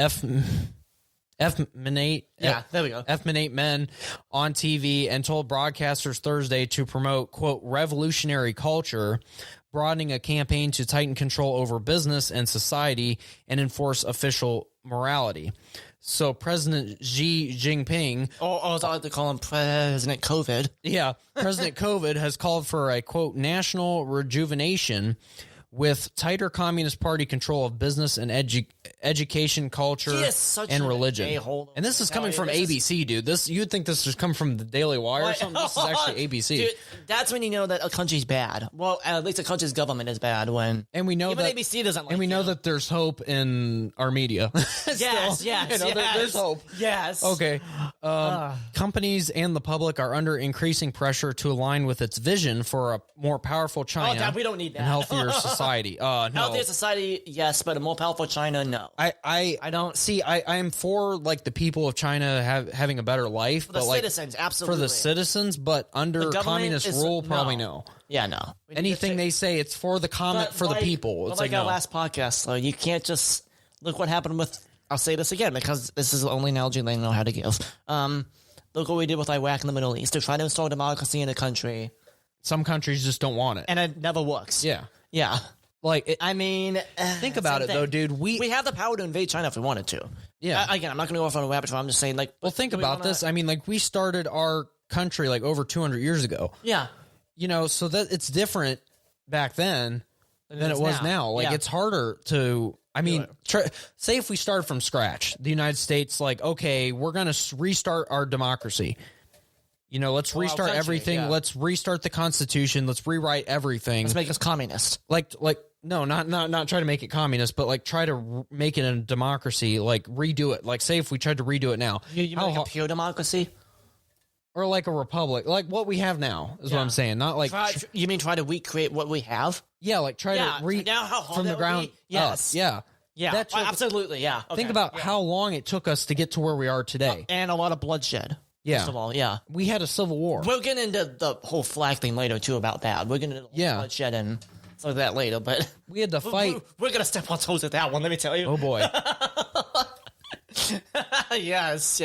[SPEAKER 3] Effeminate.
[SPEAKER 4] Yeah, there we go.
[SPEAKER 3] Effeminate men on TV and told broadcasters Thursday to promote, quote, revolutionary culture, broadening a campaign to tighten control over business and society and enforce official morality. So President Xi Jinping...
[SPEAKER 4] I like to call him President COVID.
[SPEAKER 3] Yeah, President COVID has called for a, quote, national rejuvenation, with tighter Communist Party control of business and education, culture,
[SPEAKER 4] He is such
[SPEAKER 3] and
[SPEAKER 4] an
[SPEAKER 3] religion.
[SPEAKER 4] a-hole.
[SPEAKER 3] And this is coming from
[SPEAKER 4] This is-
[SPEAKER 3] ABC, dude. This you'd think this would come from the Daily Wire or something. This is actually ABC.
[SPEAKER 4] Dude, that's when you know that a country's bad. Well, at least a country's government is bad when.
[SPEAKER 3] And we know
[SPEAKER 4] Even
[SPEAKER 3] that
[SPEAKER 4] ABC doesn't like
[SPEAKER 3] and we know
[SPEAKER 4] you.
[SPEAKER 3] that there's hope in our media.
[SPEAKER 4] Yes,
[SPEAKER 3] You know, there's hope.
[SPEAKER 4] Yes.
[SPEAKER 3] Okay. Companies and the public are under increasing pressure to align with its vision for a more powerful China.
[SPEAKER 4] Dad, we don't need that.
[SPEAKER 3] And healthier society. No.
[SPEAKER 4] Healthier society, yes, but a more powerful China, no.
[SPEAKER 3] I don't see. I'm for like the people of China having a better life,
[SPEAKER 4] For the
[SPEAKER 3] but like
[SPEAKER 4] citizens, absolutely.
[SPEAKER 3] for the citizens, but under
[SPEAKER 4] government
[SPEAKER 3] communist
[SPEAKER 4] is-
[SPEAKER 3] rule, probably
[SPEAKER 4] no.
[SPEAKER 3] no.
[SPEAKER 4] Yeah, no. We need to
[SPEAKER 3] Anything
[SPEAKER 4] say-
[SPEAKER 3] they say, it's for the for the people.
[SPEAKER 4] But
[SPEAKER 3] It's
[SPEAKER 4] like
[SPEAKER 3] like
[SPEAKER 4] our
[SPEAKER 3] no.
[SPEAKER 4] last podcast, though, you can't just look what happened with. I'll say this again because this is the only analogy they know how to give. Look what we did with Iraq in the Middle East to try to install democracy in a country,
[SPEAKER 3] Some countries just don't want it.
[SPEAKER 4] and it never works.
[SPEAKER 3] Yeah,
[SPEAKER 4] Yeah.
[SPEAKER 3] like
[SPEAKER 4] I mean,
[SPEAKER 3] think about
[SPEAKER 4] same
[SPEAKER 3] it though,
[SPEAKER 4] thing.
[SPEAKER 3] dude.
[SPEAKER 4] We have the power to invade China if we wanted to.
[SPEAKER 3] Yeah.
[SPEAKER 4] Again, I'm not going to go off on a rabbit trail. I'm just saying, like,
[SPEAKER 3] Well, think
[SPEAKER 4] do we
[SPEAKER 3] about
[SPEAKER 4] wanna-
[SPEAKER 3] this. I mean, like we started our country like over 200 years ago.
[SPEAKER 4] Yeah.
[SPEAKER 3] You know, so that it's different back then than it
[SPEAKER 4] is
[SPEAKER 3] was
[SPEAKER 4] now.
[SPEAKER 3] now. Like
[SPEAKER 4] Yeah.
[SPEAKER 3] it's harder to. I mean, say if we started from scratch, the United States, like, okay, we're gonna restart our democracy. You know, let's restart
[SPEAKER 4] country,
[SPEAKER 3] everything.
[SPEAKER 4] yeah.
[SPEAKER 3] Let's restart the Constitution. Let's rewrite everything.
[SPEAKER 4] Let's make us communist.
[SPEAKER 3] like no, not try to make it communist, but like try to make it a democracy. Like redo it. Like say if we tried to redo it now,
[SPEAKER 4] You
[SPEAKER 3] How
[SPEAKER 4] mean like
[SPEAKER 3] ho-
[SPEAKER 4] a pure democracy?
[SPEAKER 3] or like a republic, like what we have now is what I'm saying. Not like
[SPEAKER 4] You mean try to recreate what we have?
[SPEAKER 3] yeah, like try
[SPEAKER 4] Yeah,
[SPEAKER 3] to
[SPEAKER 4] now how hard
[SPEAKER 3] from the
[SPEAKER 4] that would
[SPEAKER 3] ground
[SPEAKER 4] be? Yes.
[SPEAKER 3] up. Yeah,
[SPEAKER 4] Yeah,
[SPEAKER 3] That took-
[SPEAKER 4] absolutely. Yeah.
[SPEAKER 3] Think
[SPEAKER 4] Okay.
[SPEAKER 3] about
[SPEAKER 4] Yeah.
[SPEAKER 3] how long it took us to get to where we are today.
[SPEAKER 4] And a lot of bloodshed.
[SPEAKER 3] Yeah.
[SPEAKER 4] First of all, yeah.
[SPEAKER 3] We had a civil war.
[SPEAKER 4] We'll get into the whole flag thing later too about that. We're gonna do
[SPEAKER 3] Yeah.
[SPEAKER 4] bloodshed and stuff like that later, but
[SPEAKER 3] We had to fight.
[SPEAKER 4] we're gonna step on toes with that one. Let me tell you.
[SPEAKER 3] Oh boy.
[SPEAKER 4] yes.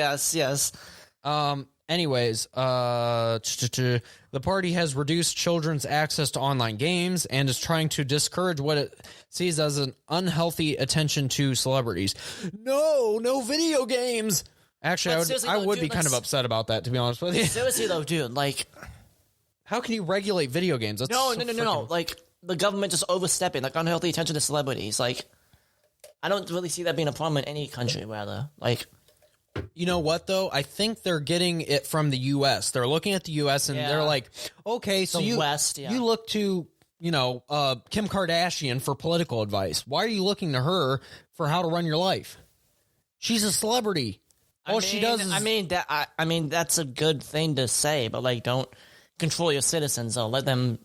[SPEAKER 3] Anyways, the party has reduced children's access to online games and is trying to discourage what it sees as an unhealthy attention to celebrities. No video games. Actually,
[SPEAKER 4] But seriously,
[SPEAKER 3] I
[SPEAKER 4] though,
[SPEAKER 3] would
[SPEAKER 4] dude,
[SPEAKER 3] be kind of
[SPEAKER 4] let's-
[SPEAKER 3] upset about that, to be honest with you.
[SPEAKER 4] Seriously though, dude, like
[SPEAKER 3] How can you regulate video games? That's
[SPEAKER 4] no.
[SPEAKER 3] so freaking-
[SPEAKER 4] Like the government just overstepping, like unhealthy attention to celebrities. Like I don't really see that being a problem in any country. Rather, like
[SPEAKER 3] You know what, though? I think they're getting it from the U.S. They're looking at the U.S. and
[SPEAKER 4] Yeah.
[SPEAKER 3] they're like, okay, so
[SPEAKER 4] The
[SPEAKER 3] you
[SPEAKER 4] West, yeah.
[SPEAKER 3] you look to, Kim Kardashian for political advice. Why are you looking to her for how to run your life? She's a celebrity. All she does is...
[SPEAKER 4] I mean that's a good thing to say, but like don't control your citizens. Though let them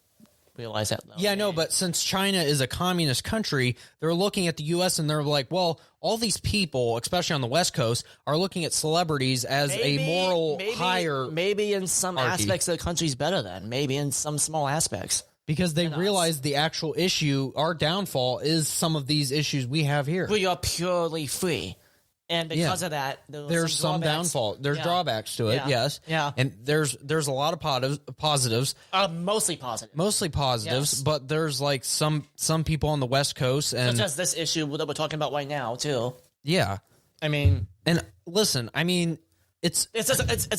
[SPEAKER 4] realize that. Though.
[SPEAKER 3] Yeah, I know, but since China is a communist country, they're looking at the U.S. and they're like, well, all these people, especially on the West Coast, are looking at celebrities as a moral higher...
[SPEAKER 4] Maybe in some
[SPEAKER 3] hierarchy.
[SPEAKER 4] aspects of the country's better than. Maybe in some small aspects.
[SPEAKER 3] Because they realize the actual issue, our downfall, is some of these issues we have here.
[SPEAKER 4] We are purely free. And because of that,
[SPEAKER 3] There's some
[SPEAKER 4] drawbacks.
[SPEAKER 3] downfall. There's
[SPEAKER 4] Yeah.
[SPEAKER 3] drawbacks to it,
[SPEAKER 4] Yeah.
[SPEAKER 3] yes.
[SPEAKER 4] Yeah.
[SPEAKER 3] And there's a lot of positives,
[SPEAKER 4] Mostly positive.
[SPEAKER 3] mostly positives,
[SPEAKER 4] Yes.
[SPEAKER 3] but there's like some people on the West Coast and
[SPEAKER 4] Such as this issue that we're talking about right now, too.
[SPEAKER 3] yeah.
[SPEAKER 4] I mean,
[SPEAKER 3] And listen, I mean, it's
[SPEAKER 4] it's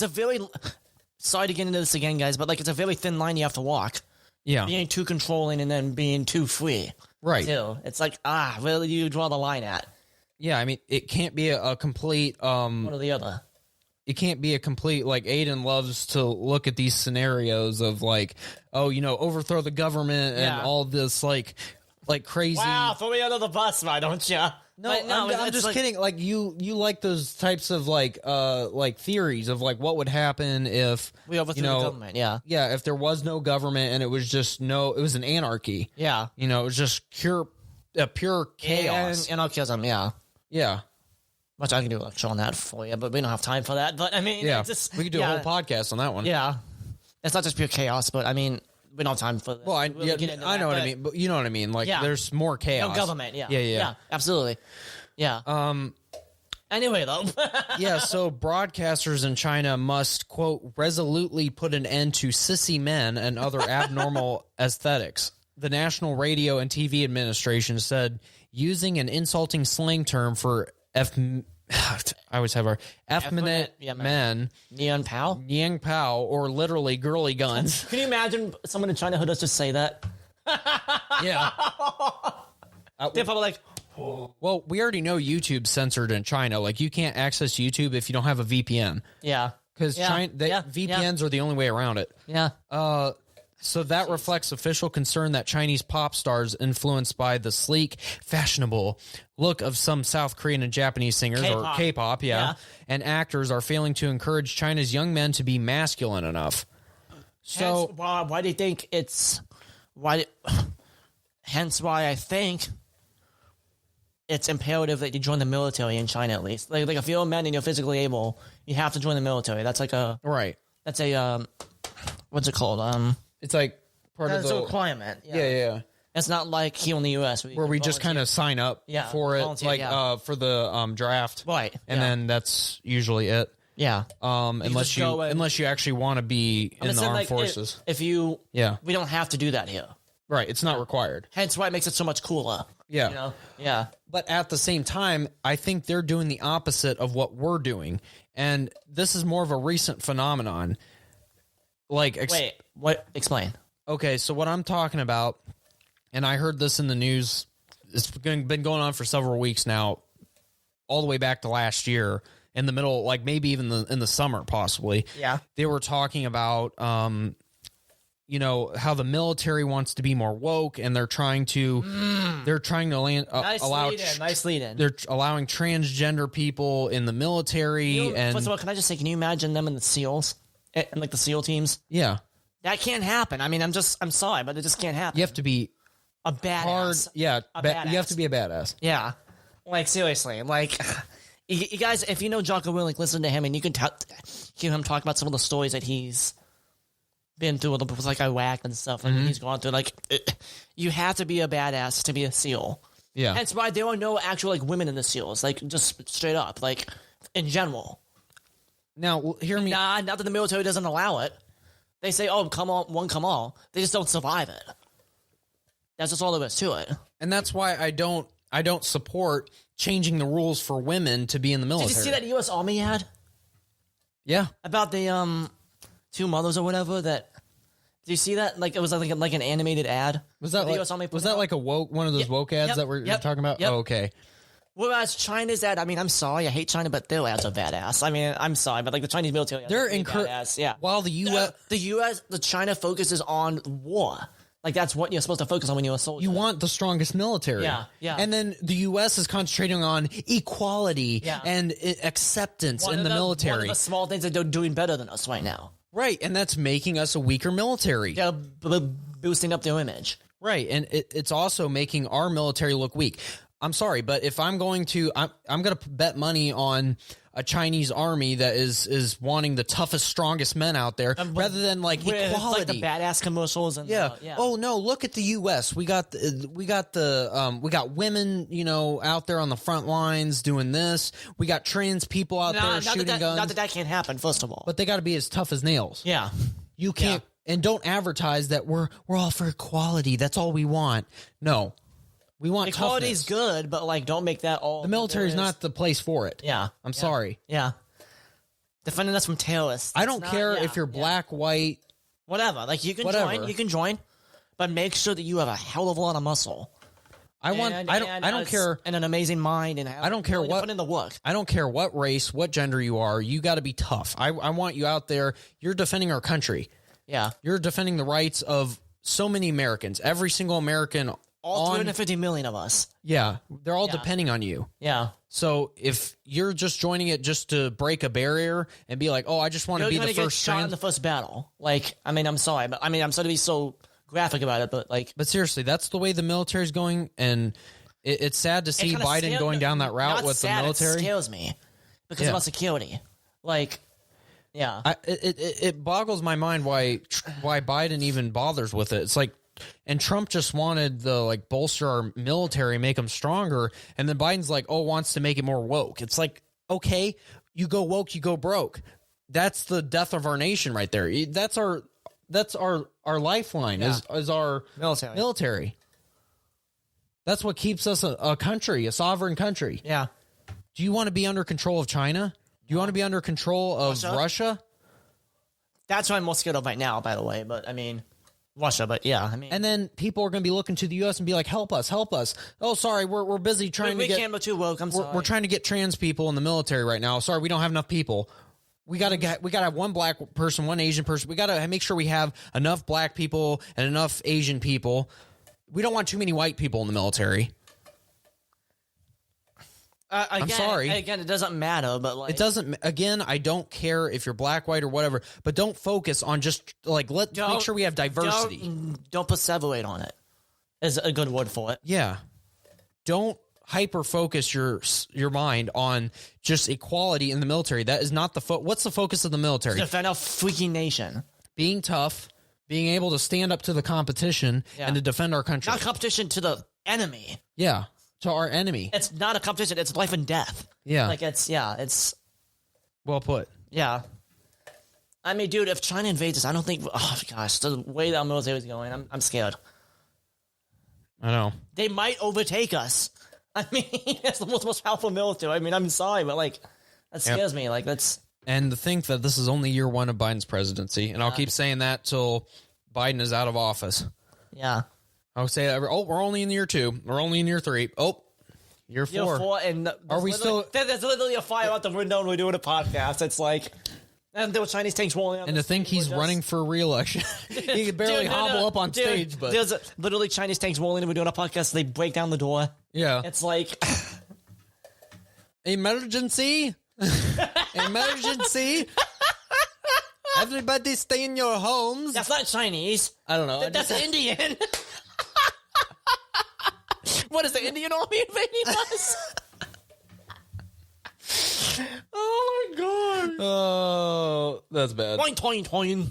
[SPEAKER 4] a very... Sorry to get into this again, guys, but like it's a very thin line you have to walk.
[SPEAKER 3] yeah,
[SPEAKER 4] Being too controlling and then being too free.
[SPEAKER 3] right.
[SPEAKER 4] Too. It's like, where do you draw the line at?
[SPEAKER 3] Yeah, I mean, it can't be a complete
[SPEAKER 4] One or the other.
[SPEAKER 3] it can't be a complete like Aiden loves to look at these scenarios of like, oh, overthrow the government and
[SPEAKER 4] Yeah.
[SPEAKER 3] all this like crazy.
[SPEAKER 4] Wow, throw me under the bus, why don't you?
[SPEAKER 3] No, I'm just kidding. Like you like those types of like theories of like what would happen if
[SPEAKER 4] We overthrew the government, yeah.
[SPEAKER 3] yeah, if there was no government and it was just it was an anarchy.
[SPEAKER 4] Yeah.
[SPEAKER 3] It was just pure chaos.
[SPEAKER 4] And anarchism, yeah.
[SPEAKER 3] Yeah,
[SPEAKER 4] Which I can do a lecture on that for you, but we don't have time for that. But I mean,
[SPEAKER 3] yeah.
[SPEAKER 4] it's just,
[SPEAKER 3] We could do a whole podcast on that one.
[SPEAKER 4] Yeah. It's not just pure chaos, but I mean, we don't have time for that.
[SPEAKER 3] Well, I
[SPEAKER 4] We'll get into
[SPEAKER 3] I
[SPEAKER 4] that,
[SPEAKER 3] know what I
[SPEAKER 4] but
[SPEAKER 3] mean, but you know what I mean. Like,
[SPEAKER 4] Yeah.
[SPEAKER 3] there's more chaos.
[SPEAKER 4] No government, yeah.
[SPEAKER 3] Yeah.
[SPEAKER 4] absolutely. Yeah. Anyway, though.
[SPEAKER 3] Yeah, so broadcasters in China must, quote, resolutely put an end to sissy men and other abnormal aesthetics. The National Radio and TV Administration said using an insulting slang term for I always have our effeminate
[SPEAKER 4] yeah,
[SPEAKER 3] men,
[SPEAKER 4] Neon Pal?
[SPEAKER 3] yang pao, or literally girly guns.
[SPEAKER 4] Can you imagine someone in China who does just say that?
[SPEAKER 3] Yeah.
[SPEAKER 4] They're probably like,
[SPEAKER 3] Well, we already know YouTube's censored in China. Like, you can't access YouTube if you don't have a VPN.
[SPEAKER 4] yeah.
[SPEAKER 3] Because
[SPEAKER 4] Yeah, yeah,
[SPEAKER 3] VPNs are the only way around it.
[SPEAKER 4] Yeah.
[SPEAKER 3] So that reflects official concern that Chinese pop stars influenced by the sleek, fashionable look of some South Korean and Japanese singers or K-pop,
[SPEAKER 4] Yeah.
[SPEAKER 3] and actors are failing to encourage China's young men to be masculine enough. So
[SPEAKER 4] Hence, why do you think it's hence why I think it's imperative that you join the military in China at least. Like if you're a man and you're physically able, you have to join the military. That's like a
[SPEAKER 3] right.
[SPEAKER 4] That's a what's it called?
[SPEAKER 3] It's like part of
[SPEAKER 4] That's a
[SPEAKER 3] the
[SPEAKER 4] requirement.
[SPEAKER 3] yeah.
[SPEAKER 4] It's not like here in the U.S.
[SPEAKER 3] Where we just kind of sign up for it,
[SPEAKER 4] volunteer,
[SPEAKER 3] for the draft,
[SPEAKER 4] right?
[SPEAKER 3] And then that's usually it.
[SPEAKER 4] Yeah.
[SPEAKER 3] Unless you actually want to be in the armed forces.
[SPEAKER 4] If you, we don't have to do that here.
[SPEAKER 3] Right. It's not required.
[SPEAKER 4] Hence why it makes it so much cooler.
[SPEAKER 3] Yeah.
[SPEAKER 4] You know? Yeah.
[SPEAKER 3] But at the same time, I think they're doing the opposite of what we're doing. And this is more of a recent phenomenon. Like,
[SPEAKER 4] wait, what? Explain.
[SPEAKER 3] Okay. So what I'm talking about, and I heard this in the news, it's been going on for several weeks now, all the way back to last year. In the middle, like maybe even in the summer, possibly.
[SPEAKER 4] Yeah.
[SPEAKER 3] They were talking about, how the military wants to be more woke, and they're trying to
[SPEAKER 4] Nice lead in.
[SPEAKER 3] They're allowing transgender people in the military. And
[SPEAKER 4] first of all, can I just say, can you imagine them in the SEALs and like the SEAL teams?
[SPEAKER 3] Yeah,
[SPEAKER 4] that can't happen. I mean, I'm sorry, but it just can't happen.
[SPEAKER 3] you have to be
[SPEAKER 4] a badass.
[SPEAKER 3] hard. Yeah,
[SPEAKER 4] badass.
[SPEAKER 3] you have to be a badass.
[SPEAKER 4] Yeah, like seriously, like. You guys, if you know Jocko Willink, listen to him, and you can hear him talk about some of the stories that he's been through with like Iraq and stuff, and he's gone through. Like, you have to be a badass to be a SEAL.
[SPEAKER 3] Yeah,
[SPEAKER 4] hence why there are no actual like women in the SEALs, like just straight up, like in general.
[SPEAKER 3] Now, hear me.
[SPEAKER 4] Not that the military doesn't allow it. They say, "Oh, come on, one, come all." They just don't survive it. That's just all there is to it.
[SPEAKER 3] And that's why I don't support changing the rules for women to be in the military.
[SPEAKER 4] Did you see that U.S. Army ad?
[SPEAKER 3] Yeah.
[SPEAKER 4] About the two mothers or whatever that. Did you see that? Like it was like an animated ad.
[SPEAKER 3] Was that like a woke one of those woke ads that we're talking about?
[SPEAKER 4] Yep.
[SPEAKER 3] Oh, okay.
[SPEAKER 4] Whereas China's ad, I mean, I'm sorry, I hate China, but their ads are badass. I mean, I'm sorry, but like the Chinese military ads are badass. Yeah.
[SPEAKER 3] While
[SPEAKER 4] the China focuses on war. Like, that's what you're supposed to focus on when you're a soldier.
[SPEAKER 3] You want the strongest military.
[SPEAKER 4] Yeah.
[SPEAKER 3] And then the U.S. is concentrating on equality and acceptance in the military.
[SPEAKER 4] One of the small things that they're doing better than us right now.
[SPEAKER 3] Right, and that's making us a weaker military.
[SPEAKER 4] Yeah, boosting up their image.
[SPEAKER 3] Right, and it's also making our military look weak. I'm sorry, but if I'm going to bet money on a Chinese army that is wanting the toughest, strongest men out there, rather than like equality,
[SPEAKER 4] like the badass commercials and
[SPEAKER 3] Oh no, look at the U.S. We got women, out there on the front lines doing this. We got trans people out there shooting guns.
[SPEAKER 4] Not that can't happen. First of all,
[SPEAKER 3] but they got to be as tough as nails.
[SPEAKER 4] Yeah,
[SPEAKER 3] you can't and don't advertise that we're all for equality. That's all we want. No. We want
[SPEAKER 4] equality's
[SPEAKER 3] toughness.
[SPEAKER 4] good, but like don't make that all.
[SPEAKER 3] The military's not the place for it.
[SPEAKER 4] Yeah,
[SPEAKER 3] I'm sorry.
[SPEAKER 4] Yeah, defending us from terrorists.
[SPEAKER 3] I don't care if you're black, white,
[SPEAKER 4] whatever. Like you can join, but make sure that you have a hell of a lot of muscle. I don't care, and an amazing mind, and
[SPEAKER 3] I don't care what
[SPEAKER 4] put in the work.
[SPEAKER 3] I don't care what race, what gender you are. You got to be tough. I want you out there. You're defending our country.
[SPEAKER 4] Yeah,
[SPEAKER 3] you're defending the rights of so many Americans. Every single American.
[SPEAKER 4] All 350 million of us.
[SPEAKER 3] Yeah, they're all depending on you.
[SPEAKER 4] Yeah.
[SPEAKER 3] So if you're just joining it just to break a barrier and be like, oh, I just want to be the first
[SPEAKER 4] shot in the first battle. Like, I mean, I'm sorry, but I mean, I'm sorry to be so graphic about it, but like.
[SPEAKER 3] But seriously, that's the way the military's going, and it's sad to see Biden going down that route with the military.
[SPEAKER 4] It scares me because of our security. Like, yeah,
[SPEAKER 3] it boggles my mind why Biden even bothers with it. It's like. And Trump just wanted the bolster our military, make them stronger, and then Biden's wants to make it more woke. It's like, okay, you go woke, you go broke. That's the death of our nation right there. That's our lifeline is our military. That's what keeps us a country, a sovereign country.
[SPEAKER 4] Yeah.
[SPEAKER 3] Do you want to be under control of China? Do you want to be under control of Russia?
[SPEAKER 4] That's what I'm most scared of right now, by the way. But I mean. Russia, but yeah, I mean,
[SPEAKER 3] And then people are going to be looking to the U.S. and be like, help us. Oh, sorry, we're busy trying
[SPEAKER 4] we
[SPEAKER 3] to get...
[SPEAKER 4] can't be too woke.
[SPEAKER 3] We're trying to get trans people in the military right now. Sorry, we don't have enough people. We gotta have one black person, one Asian person. We gotta make sure we have enough black people and enough Asian people. We don't want too many white people in the military.
[SPEAKER 4] Again,
[SPEAKER 3] I'm sorry.
[SPEAKER 4] Again, it doesn't matter, but like
[SPEAKER 3] It doesn't. Again, I don't care if you're black, white, or whatever. But don't focus on just like make sure we have diversity.
[SPEAKER 4] Don't perseverate on it. Is a good word for it.
[SPEAKER 3] Yeah. Don't hyper focus your mind on just equality in the military. That is not the what's the focus of the military?
[SPEAKER 4] Defend our freaking nation.
[SPEAKER 3] Being tough, being able to stand up to the competition and to defend our country.
[SPEAKER 4] Not competition to the enemy.
[SPEAKER 3] Yeah, to our enemy.
[SPEAKER 4] It's not a competition. It's life and death.
[SPEAKER 3] Yeah.
[SPEAKER 4] Like it's
[SPEAKER 3] Well put.
[SPEAKER 4] yeah. I mean, dude, if China invades us, I don't think. Oh gosh, the way that our military is going, I'm scared.
[SPEAKER 3] I know.
[SPEAKER 4] They might overtake us. I mean, it's the most powerful military. I mean, I'm sorry, but like, that scares me. Like, that's.
[SPEAKER 3] And to think that this is only year one of Biden's presidency, and I'll keep saying that till Biden is out of office.
[SPEAKER 4] Yeah.
[SPEAKER 3] I'll say, we're only in year 2. We're only in year 3. Oh, year 4.
[SPEAKER 4] Year 4, and
[SPEAKER 3] Are we still?
[SPEAKER 4] There's literally a fire out the window, and we're doing a podcast. It's like, and there were Chinese tanks rolling.
[SPEAKER 3] And to think he's running for re-election, he could barely hobble up on stage. But
[SPEAKER 4] there's literally Chinese tanks rolling, and we're doing a podcast. They break down the door.
[SPEAKER 3] Yeah,
[SPEAKER 4] it's like
[SPEAKER 3] emergency, emergency. Everybody stay in your homes.
[SPEAKER 4] That's not Chinese.
[SPEAKER 3] I don't know.
[SPEAKER 4] That's Indian. What is the Indian army invading us? Oh my god!
[SPEAKER 3] Oh, that's bad.
[SPEAKER 4] Toing toing toing.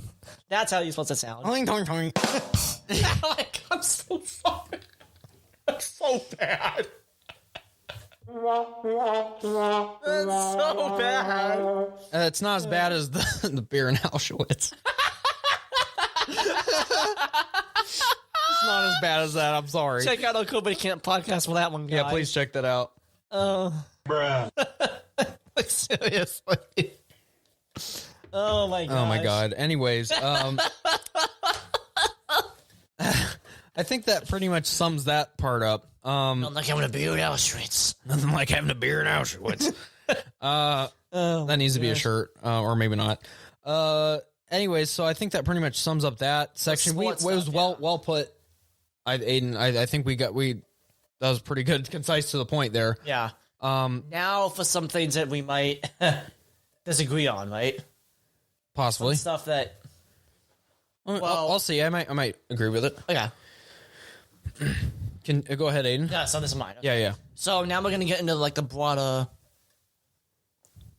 [SPEAKER 4] That's how you're supposed to sound.
[SPEAKER 3] Toing toing toing.
[SPEAKER 4] Like, I'm so sorry. That's so bad. That's so bad.
[SPEAKER 3] It's not as bad as the beer in Auschwitz. It's not as bad as that. I'm sorry.
[SPEAKER 4] Check out our Company Camp podcast for that one, guys.
[SPEAKER 3] Yeah, please check that out.
[SPEAKER 4] Bruh. Like, seriously. Oh my god.
[SPEAKER 3] Oh my god. Anyways, I think that pretty much sums that part up.
[SPEAKER 4] Not like having a beer in Auschwitz.
[SPEAKER 3] Nothing like having a beer in Auschwitz. That needs to be a shirt, or maybe not. Anyways, so I think that pretty much sums up that section. It was well put. Aiden, I think that was pretty good, concise to the point there.
[SPEAKER 4] Yeah. Now for some things that we might disagree on, right?
[SPEAKER 3] Possibly.
[SPEAKER 4] Some stuff that.
[SPEAKER 3] Well, I'll see. I might agree with it.
[SPEAKER 4] Okay.
[SPEAKER 3] Can go ahead, Aiden?
[SPEAKER 4] Yeah, so this is mine. Okay.
[SPEAKER 3] Yeah.
[SPEAKER 4] So now we're gonna get into like the broader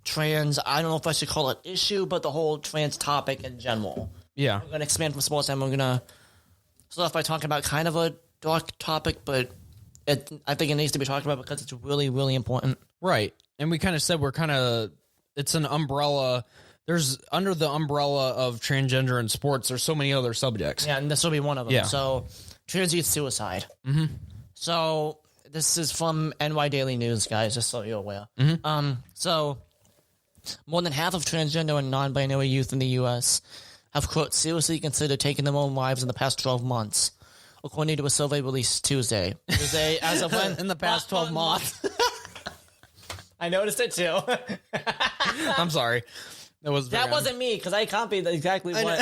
[SPEAKER 4] trans. I don't know if I should call it issue, but the whole trans topic in general.
[SPEAKER 3] Yeah.
[SPEAKER 4] We're gonna expand from sports, and we're gonna start off by talking about kind of a dark topic, but I think it needs to be talked about because it's really, really important.
[SPEAKER 3] Right. And we kind of said it's an umbrella. There's under the umbrella of transgender and sports, there's so many other subjects.
[SPEAKER 4] Yeah, and this will be one of them.
[SPEAKER 3] Yeah.
[SPEAKER 4] So, trans youth suicide.
[SPEAKER 3] Mm-hmm.
[SPEAKER 4] So, this is from NY Daily News, guys, just so you're aware.
[SPEAKER 3] Mm-hmm.
[SPEAKER 4] So, more than half of transgender and non-binary youth in the U.S. have, quote, seriously considered taking their own lives in the past 12 months, according to a survey released Tuesday. As of when?
[SPEAKER 3] In the past 12 months.
[SPEAKER 4] I noticed it, too.
[SPEAKER 3] I'm sorry.
[SPEAKER 4] That wasn't me, because I copied exactly what.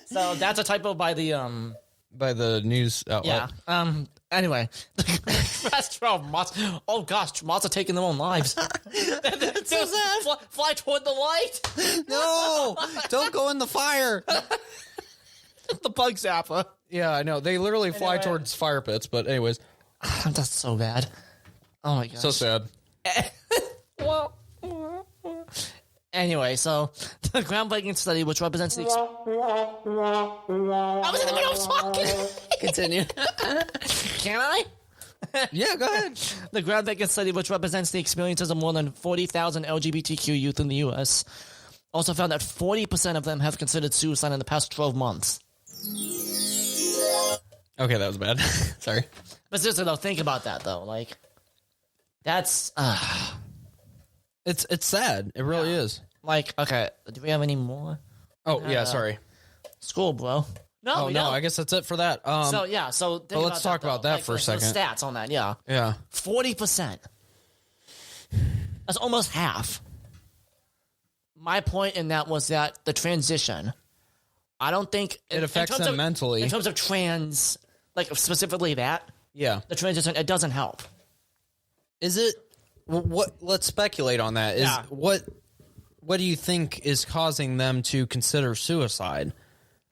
[SPEAKER 4] So, that's a typo by the
[SPEAKER 3] news outlet.
[SPEAKER 4] Yeah. Anyway, the past 12 months. Oh gosh, moths are taking their own lives. Dude, fly toward the light.
[SPEAKER 3] No, don't go in the fire.
[SPEAKER 4] The bug zapper.
[SPEAKER 3] Yeah, I know. They literally fly towards fire pits. But anyways,
[SPEAKER 4] that's so bad. Oh my god,
[SPEAKER 3] so sad.
[SPEAKER 4] Well. Anyway, so the groundbreaking study, which represents the I was in the middle of talking.
[SPEAKER 3] Continue.
[SPEAKER 4] Can I?
[SPEAKER 3] Yeah, go ahead.
[SPEAKER 4] The groundbreaking study, which represents the experiences of more than 40,000 LGBTQ youth in the U.S., also found that 40% of them have considered suicide in the past 12 months.
[SPEAKER 3] Okay, that was bad. Sorry.
[SPEAKER 4] But seriously, though, think about that, though. Like, that's...
[SPEAKER 3] It's sad. It really is.
[SPEAKER 4] Like, okay, do we have any more?
[SPEAKER 3] Oh, yeah, sorry.
[SPEAKER 4] School, bro. No,
[SPEAKER 3] Oh,
[SPEAKER 4] we
[SPEAKER 3] no,
[SPEAKER 4] don't.
[SPEAKER 3] I guess that's it for that.
[SPEAKER 4] So think
[SPEAKER 3] let's talk about that for a second.
[SPEAKER 4] The stats on that, yeah.
[SPEAKER 3] Yeah.
[SPEAKER 4] 40%. That's almost half. My point in that was that the transition, I don't think...
[SPEAKER 3] It affects them mentally.
[SPEAKER 4] In terms of trans, like specifically that,
[SPEAKER 3] Yeah.
[SPEAKER 4] the transition, it doesn't help.
[SPEAKER 3] Is it... What? Let's speculate on that.
[SPEAKER 4] Yeah.
[SPEAKER 3] What do you think is causing them to consider suicide?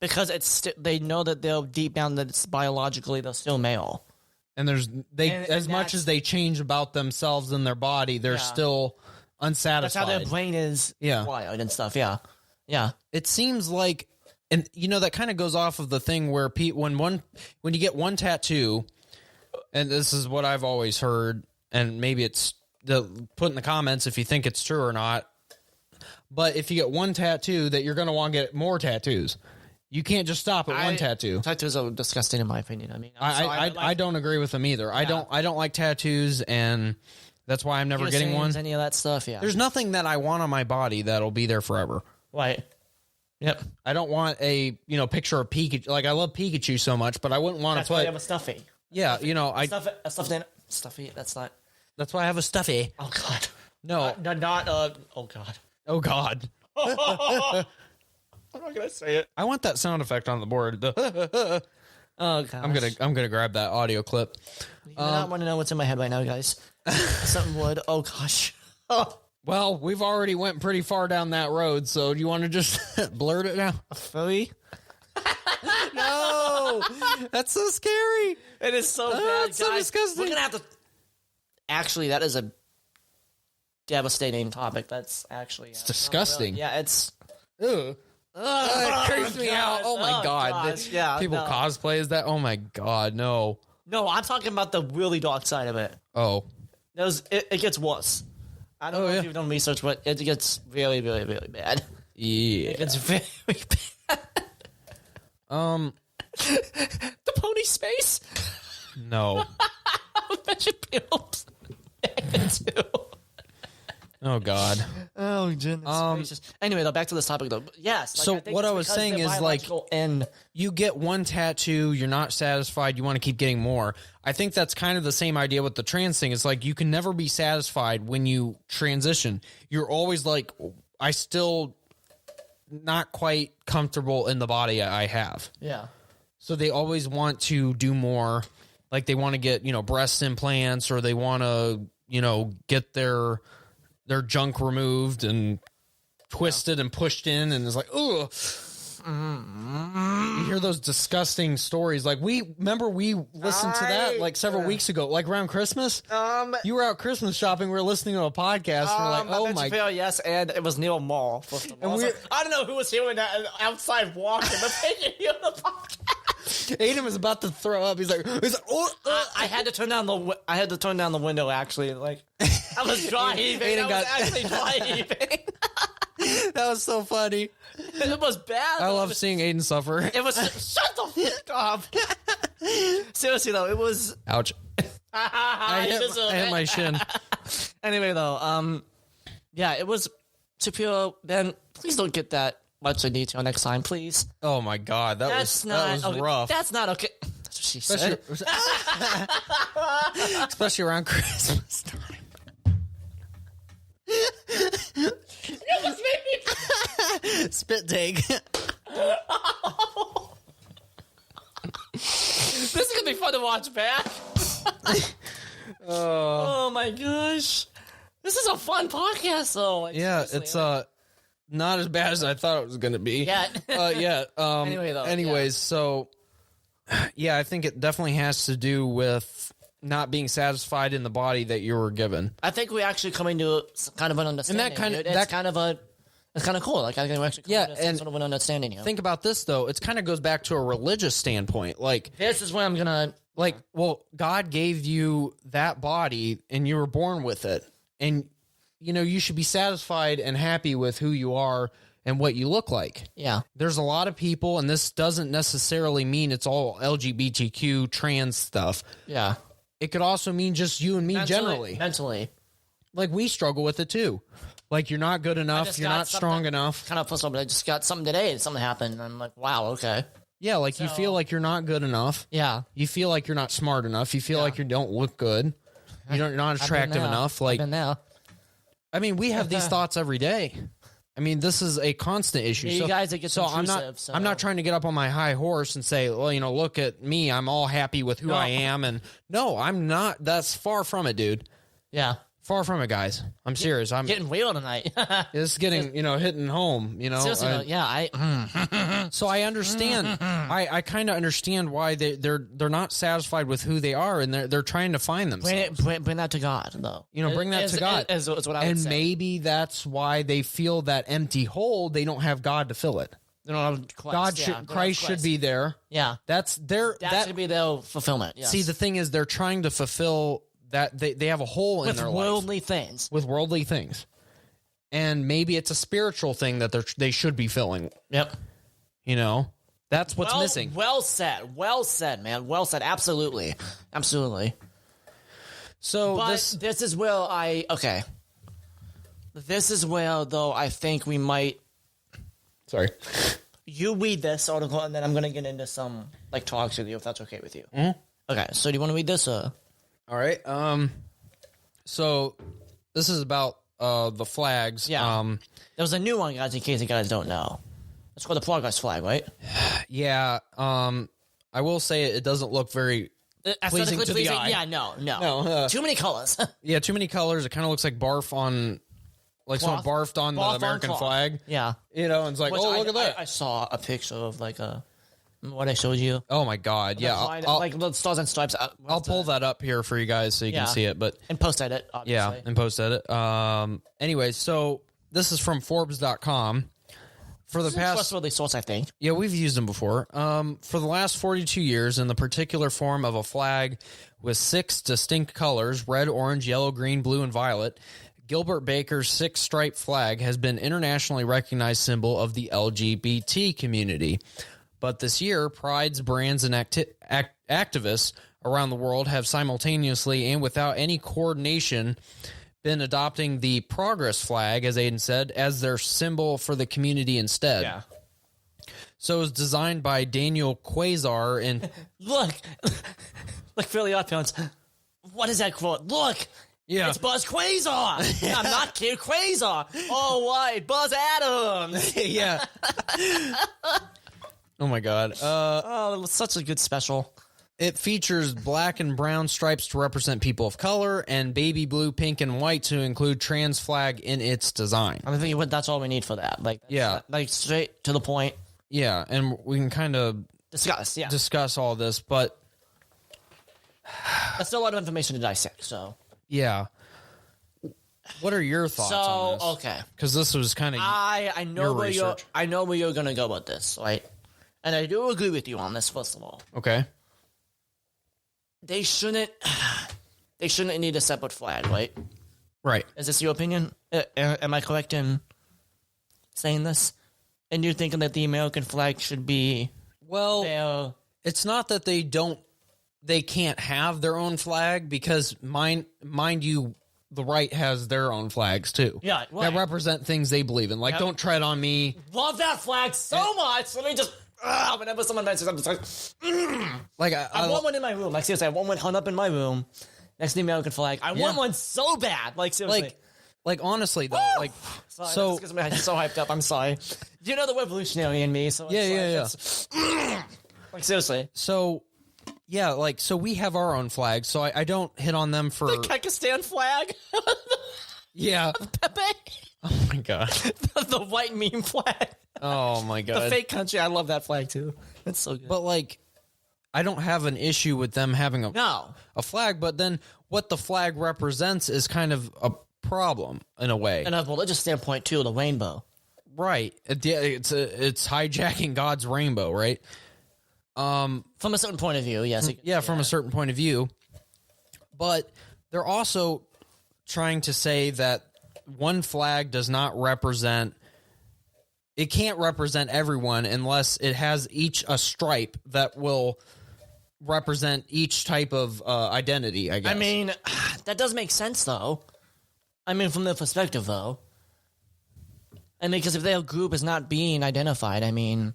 [SPEAKER 4] Because they know that they'll deep down that it's biologically they're still male.
[SPEAKER 3] And as much as they change about themselves and their body, they're still unsatisfied.
[SPEAKER 4] That's how their brain is wired and stuff. Yeah, yeah.
[SPEAKER 3] It seems like, and that kind of goes off of the thing where when you get one tattoo, and this is what I've always heard, and maybe it's put in the comments if you think it's true or not. But if you get one tattoo, that you're going to want to get more tattoos. You can't just stop at one tattoo.
[SPEAKER 4] Tattoos are disgusting in my opinion. I mean,
[SPEAKER 3] I don't agree with them either. Yeah. I don't like tattoos, and that's why I'm never getting one.
[SPEAKER 4] Any of that stuff, yeah.
[SPEAKER 3] There's nothing that I want on my body that'll be there forever.
[SPEAKER 4] Right. Yep.
[SPEAKER 3] I don't want a picture of Pikachu. Like, I love Pikachu so much, but I wouldn't want to put.
[SPEAKER 4] That's why I have a stuffy.
[SPEAKER 3] Yeah,
[SPEAKER 4] A stuffy. That's not.
[SPEAKER 3] That's why I have a stuffy.
[SPEAKER 4] Oh God.
[SPEAKER 3] No.
[SPEAKER 4] Not. Oh God.
[SPEAKER 3] Oh God.
[SPEAKER 4] I'm not gonna say it.
[SPEAKER 3] I want that sound effect on the board.
[SPEAKER 4] Oh God.
[SPEAKER 3] I'm gonna grab that audio clip.
[SPEAKER 4] You do not want to know what's in my head right now, guys. Something would. Oh gosh. Oh.
[SPEAKER 3] Well, we've already went pretty far down that road, so do you want to just blurt it now?
[SPEAKER 4] A furry?
[SPEAKER 3] No, that's so scary.
[SPEAKER 4] It is so bad,
[SPEAKER 3] it's
[SPEAKER 4] guys.
[SPEAKER 3] so disgusting.
[SPEAKER 4] We're gonna have to. Actually, that is a devastating topic. That's actually
[SPEAKER 3] it's disgusting.
[SPEAKER 4] Yeah, it's.
[SPEAKER 3] Ugh. It creeps me out. Oh my God.
[SPEAKER 4] Gosh, yeah,
[SPEAKER 3] people cosplay as that. Oh my God, no.
[SPEAKER 4] No, I'm talking about the really dark side of it.
[SPEAKER 3] Oh,
[SPEAKER 4] it gets worse. I don't know if you've done research, but it gets really, really, really bad.
[SPEAKER 3] Yeah,
[SPEAKER 4] it gets very bad. The pony space.
[SPEAKER 3] No.
[SPEAKER 4] Imagine Phelps.
[SPEAKER 3] Oh God.
[SPEAKER 4] Oh goodness gracious. Anyway, though, back to this topic though. Yes.
[SPEAKER 3] So what I was saying is, like,
[SPEAKER 4] and
[SPEAKER 3] you get one tattoo, you're not satisfied, you want to keep getting more. I think that's kind of the same idea with the trans thing. It's like you can never be satisfied when you transition. You're always like, I still not quite comfortable in the body I have.
[SPEAKER 4] Yeah.
[SPEAKER 3] So they always want to do more. Like they want to get, breast implants, or they want to, get their junk removed and twisted and pushed in, and it's like, ugh. You hear those disgusting stories. Like we listened to that like several weeks ago, like around Christmas. You were out Christmas shopping. We were listening to a podcast. And we're like, oh my
[SPEAKER 4] God. Yes, and it was Neil Mall. First of all. I don't know who was hearing that outside walking, but they can hear the podcast.
[SPEAKER 3] Aiden was about to throw up. He's like, oh.
[SPEAKER 4] I had to turn down the window. Actually, like I was dry heaving. Actually dry heaving.
[SPEAKER 3] That was so funny.
[SPEAKER 4] It was bad.
[SPEAKER 3] I love seeing Aiden suffer.
[SPEAKER 4] It was shut the fuck up. Seriously though, it was.
[SPEAKER 3] Ouch. I hit my shin.
[SPEAKER 4] Anyway though, yeah, it was superior. Ben, please don't get that much in detail next time, please.
[SPEAKER 3] Oh my God, that was
[SPEAKER 4] okay.
[SPEAKER 3] rough.
[SPEAKER 4] That's not okay. That's what she said.
[SPEAKER 3] Especially around Christmas time. Spit take.
[SPEAKER 4] This is gonna be fun to watch back. Oh my gosh, this is a fun podcast though. Like,
[SPEAKER 3] yeah, it's not as bad as I thought it was gonna be.
[SPEAKER 4] Yeah.
[SPEAKER 3] Yeah.
[SPEAKER 4] Anyway, though.
[SPEAKER 3] Anyways, so yeah, I think it definitely has to do with not being satisfied in the body that you were given.
[SPEAKER 4] I think we're actually coming to kind of an understanding. And it's kind of cool. Like I can actually come to sort of an understanding here.
[SPEAKER 3] Think about this though. It kind of goes back to a religious standpoint. Like
[SPEAKER 4] this is where I'm gonna
[SPEAKER 3] well, God gave you that body and you were born with it, and you should be satisfied and happy with who you are and what you look like.
[SPEAKER 4] Yeah.
[SPEAKER 3] There's a lot of people, and this doesn't necessarily mean it's all LGBTQ trans stuff.
[SPEAKER 4] Yeah.
[SPEAKER 3] It could also mean just you and me generally.
[SPEAKER 4] Mentally.
[SPEAKER 3] Like, we struggle with it, too. Like, you're not good enough. You're not strong enough.
[SPEAKER 4] Kind of puzzled, but I just got something today and something happened. And I'm like, wow, okay.
[SPEAKER 3] Yeah, like you feel like you're not good enough.
[SPEAKER 4] Yeah.
[SPEAKER 3] You feel like you're not smart enough. You feel like you don't look good. You're not attractive enough. Like, I mean, we have these thoughts every day. I mean, this is a constant issue.
[SPEAKER 4] Yeah, you guys, it gets intrusive,
[SPEAKER 3] I'm not trying to get up on my high horse and say, well, you know, look at me. I'm all happy with who I am. And no, I'm not. That's far from it, dude.
[SPEAKER 4] Yeah.
[SPEAKER 3] Far from it, guys. I'm serious. I'm
[SPEAKER 4] getting real tonight.
[SPEAKER 3] It's getting, you know, hitting home, you know. So I understand. I kind of understand why they're not satisfied with who they are, and they're trying to find themselves.
[SPEAKER 4] Bring that to God, though.
[SPEAKER 3] You know, bring that to God.
[SPEAKER 4] Is what I would say.
[SPEAKER 3] And maybe that's why they feel that empty hole. They don't have God to fill it.
[SPEAKER 4] They don't have Christ.
[SPEAKER 3] Christ should be there.
[SPEAKER 4] Yeah.
[SPEAKER 3] That
[SPEAKER 4] should be their fulfillment. Yes.
[SPEAKER 3] See, the thing is, they're trying to fulfill that they have a hole in their life.
[SPEAKER 4] With worldly things.
[SPEAKER 3] And maybe it's a spiritual thing that they should be filling.
[SPEAKER 4] Yep.
[SPEAKER 3] You know? That's what's missing.
[SPEAKER 4] Well said, man. Well said. Absolutely. So this is where This is where, though, I think we might...
[SPEAKER 3] Sorry.
[SPEAKER 4] You read this article, and then I'm going to get into some talks with you, if that's okay with you. Mm-hmm. Okay, so do you want to read this?
[SPEAKER 3] All right. So this is about the flags.
[SPEAKER 4] Yeah. There was a new one, guys, in case you guys don't know. It's called the Progress flag, right?
[SPEAKER 3] Yeah. I will say it doesn't look very pleasing to the eye.
[SPEAKER 4] Yeah, no. Too many colors.
[SPEAKER 3] Yeah, too many colors. It kind of looks like barf on... Like someone barfed on the American flag.
[SPEAKER 4] Yeah.
[SPEAKER 3] You know, and it's like, look at that.
[SPEAKER 4] I saw a picture of what I showed you.
[SPEAKER 3] Oh my God. Yeah.
[SPEAKER 4] Like the stars and stripes.
[SPEAKER 3] I'll pull that up here for you guys so you can see it.
[SPEAKER 4] And post edit, obviously.
[SPEAKER 3] Yeah, and post edit. Anyway, so this is from Forbes.com. For the past...
[SPEAKER 4] trustworthy source, I think.
[SPEAKER 3] Yeah, we've used them before. For the last 42 years, in the particular form of a flag with 6 distinct colors, red, orange, yellow, green, blue, and violet, Gilbert Baker's 6-stripe flag has been internationally recognized symbol of the LGBT community. But this year, prides, brands, and activists around the world have simultaneously and without any coordination been adopting the Progress flag, as Aiden said, as their symbol for the community instead.
[SPEAKER 4] Yeah.
[SPEAKER 3] So it was designed by Daniel Quasar and...
[SPEAKER 4] Look, Philly Parents. What is that quote? Look!
[SPEAKER 3] Yeah.
[SPEAKER 4] It's Buzz Quasar. I'm not Kid Quasar. Oh, why? Buzz Adams.
[SPEAKER 3] Yeah. Oh, my God.
[SPEAKER 4] It was such a good special.
[SPEAKER 3] It features black and brown stripes to represent people of color and baby blue, pink, and white to include trans flag in its design.
[SPEAKER 4] I think that's all we need for that. Straight to the point.
[SPEAKER 3] Yeah, and we can kind of discuss all this, but...
[SPEAKER 4] That's still a lot of information to dissect, so...
[SPEAKER 3] Yeah. What are your thoughts on this?
[SPEAKER 4] Okay.
[SPEAKER 3] Because this was kind of
[SPEAKER 4] I know where
[SPEAKER 3] research.
[SPEAKER 4] I know where you're going to go with this, right? And I do agree with you on this, first of all.
[SPEAKER 3] Okay.
[SPEAKER 4] They shouldn't need a separate flag, right?
[SPEAKER 3] Right.
[SPEAKER 4] Is this your opinion? Am I correct in saying this? And you're thinking that the American flag should be...
[SPEAKER 3] Well, it's not that they can't have their own flag, because mind you, the right has their own flags too.
[SPEAKER 4] Yeah, right.
[SPEAKER 3] That represent things they believe in. Like, don't tread on me.
[SPEAKER 4] Love that flag so much. Let me just... whenever someone mentions something, it's like... I want one in my room. Like, seriously, I want one hung up in my room next to the American flag. I want one so bad. Like, seriously.
[SPEAKER 3] Like honestly, though. Like,
[SPEAKER 4] sorry,
[SPEAKER 3] so...
[SPEAKER 4] This gets me so hyped up. I'm sorry. You know the revolutionary in me, so...
[SPEAKER 3] Yeah.
[SPEAKER 4] Like, seriously.
[SPEAKER 3] So... Yeah, so we have our own flag, so I don't hit on them for...
[SPEAKER 4] The Kyrgyzstan flag?
[SPEAKER 3] Yeah.
[SPEAKER 4] Pepe?
[SPEAKER 3] Oh, my God.
[SPEAKER 4] The white meme flag.
[SPEAKER 3] Oh, my God.
[SPEAKER 4] The fake country. I love that flag, too. It's so good.
[SPEAKER 3] But, I don't have an issue with them having a flag, but then what the flag represents is kind of a problem, in a way.
[SPEAKER 4] And a religious standpoint, too, the rainbow.
[SPEAKER 3] Right. It's hijacking God's rainbow, right?
[SPEAKER 4] From a certain point of view, yes.
[SPEAKER 3] From a certain point of view. But they're also trying to say that one flag does not represent... It can't represent everyone unless it has each a stripe that will represent each type of identity, I guess.
[SPEAKER 4] I mean, that does make sense, though. I mean, from their perspective, though. I mean, because if their group is not being identified, I mean...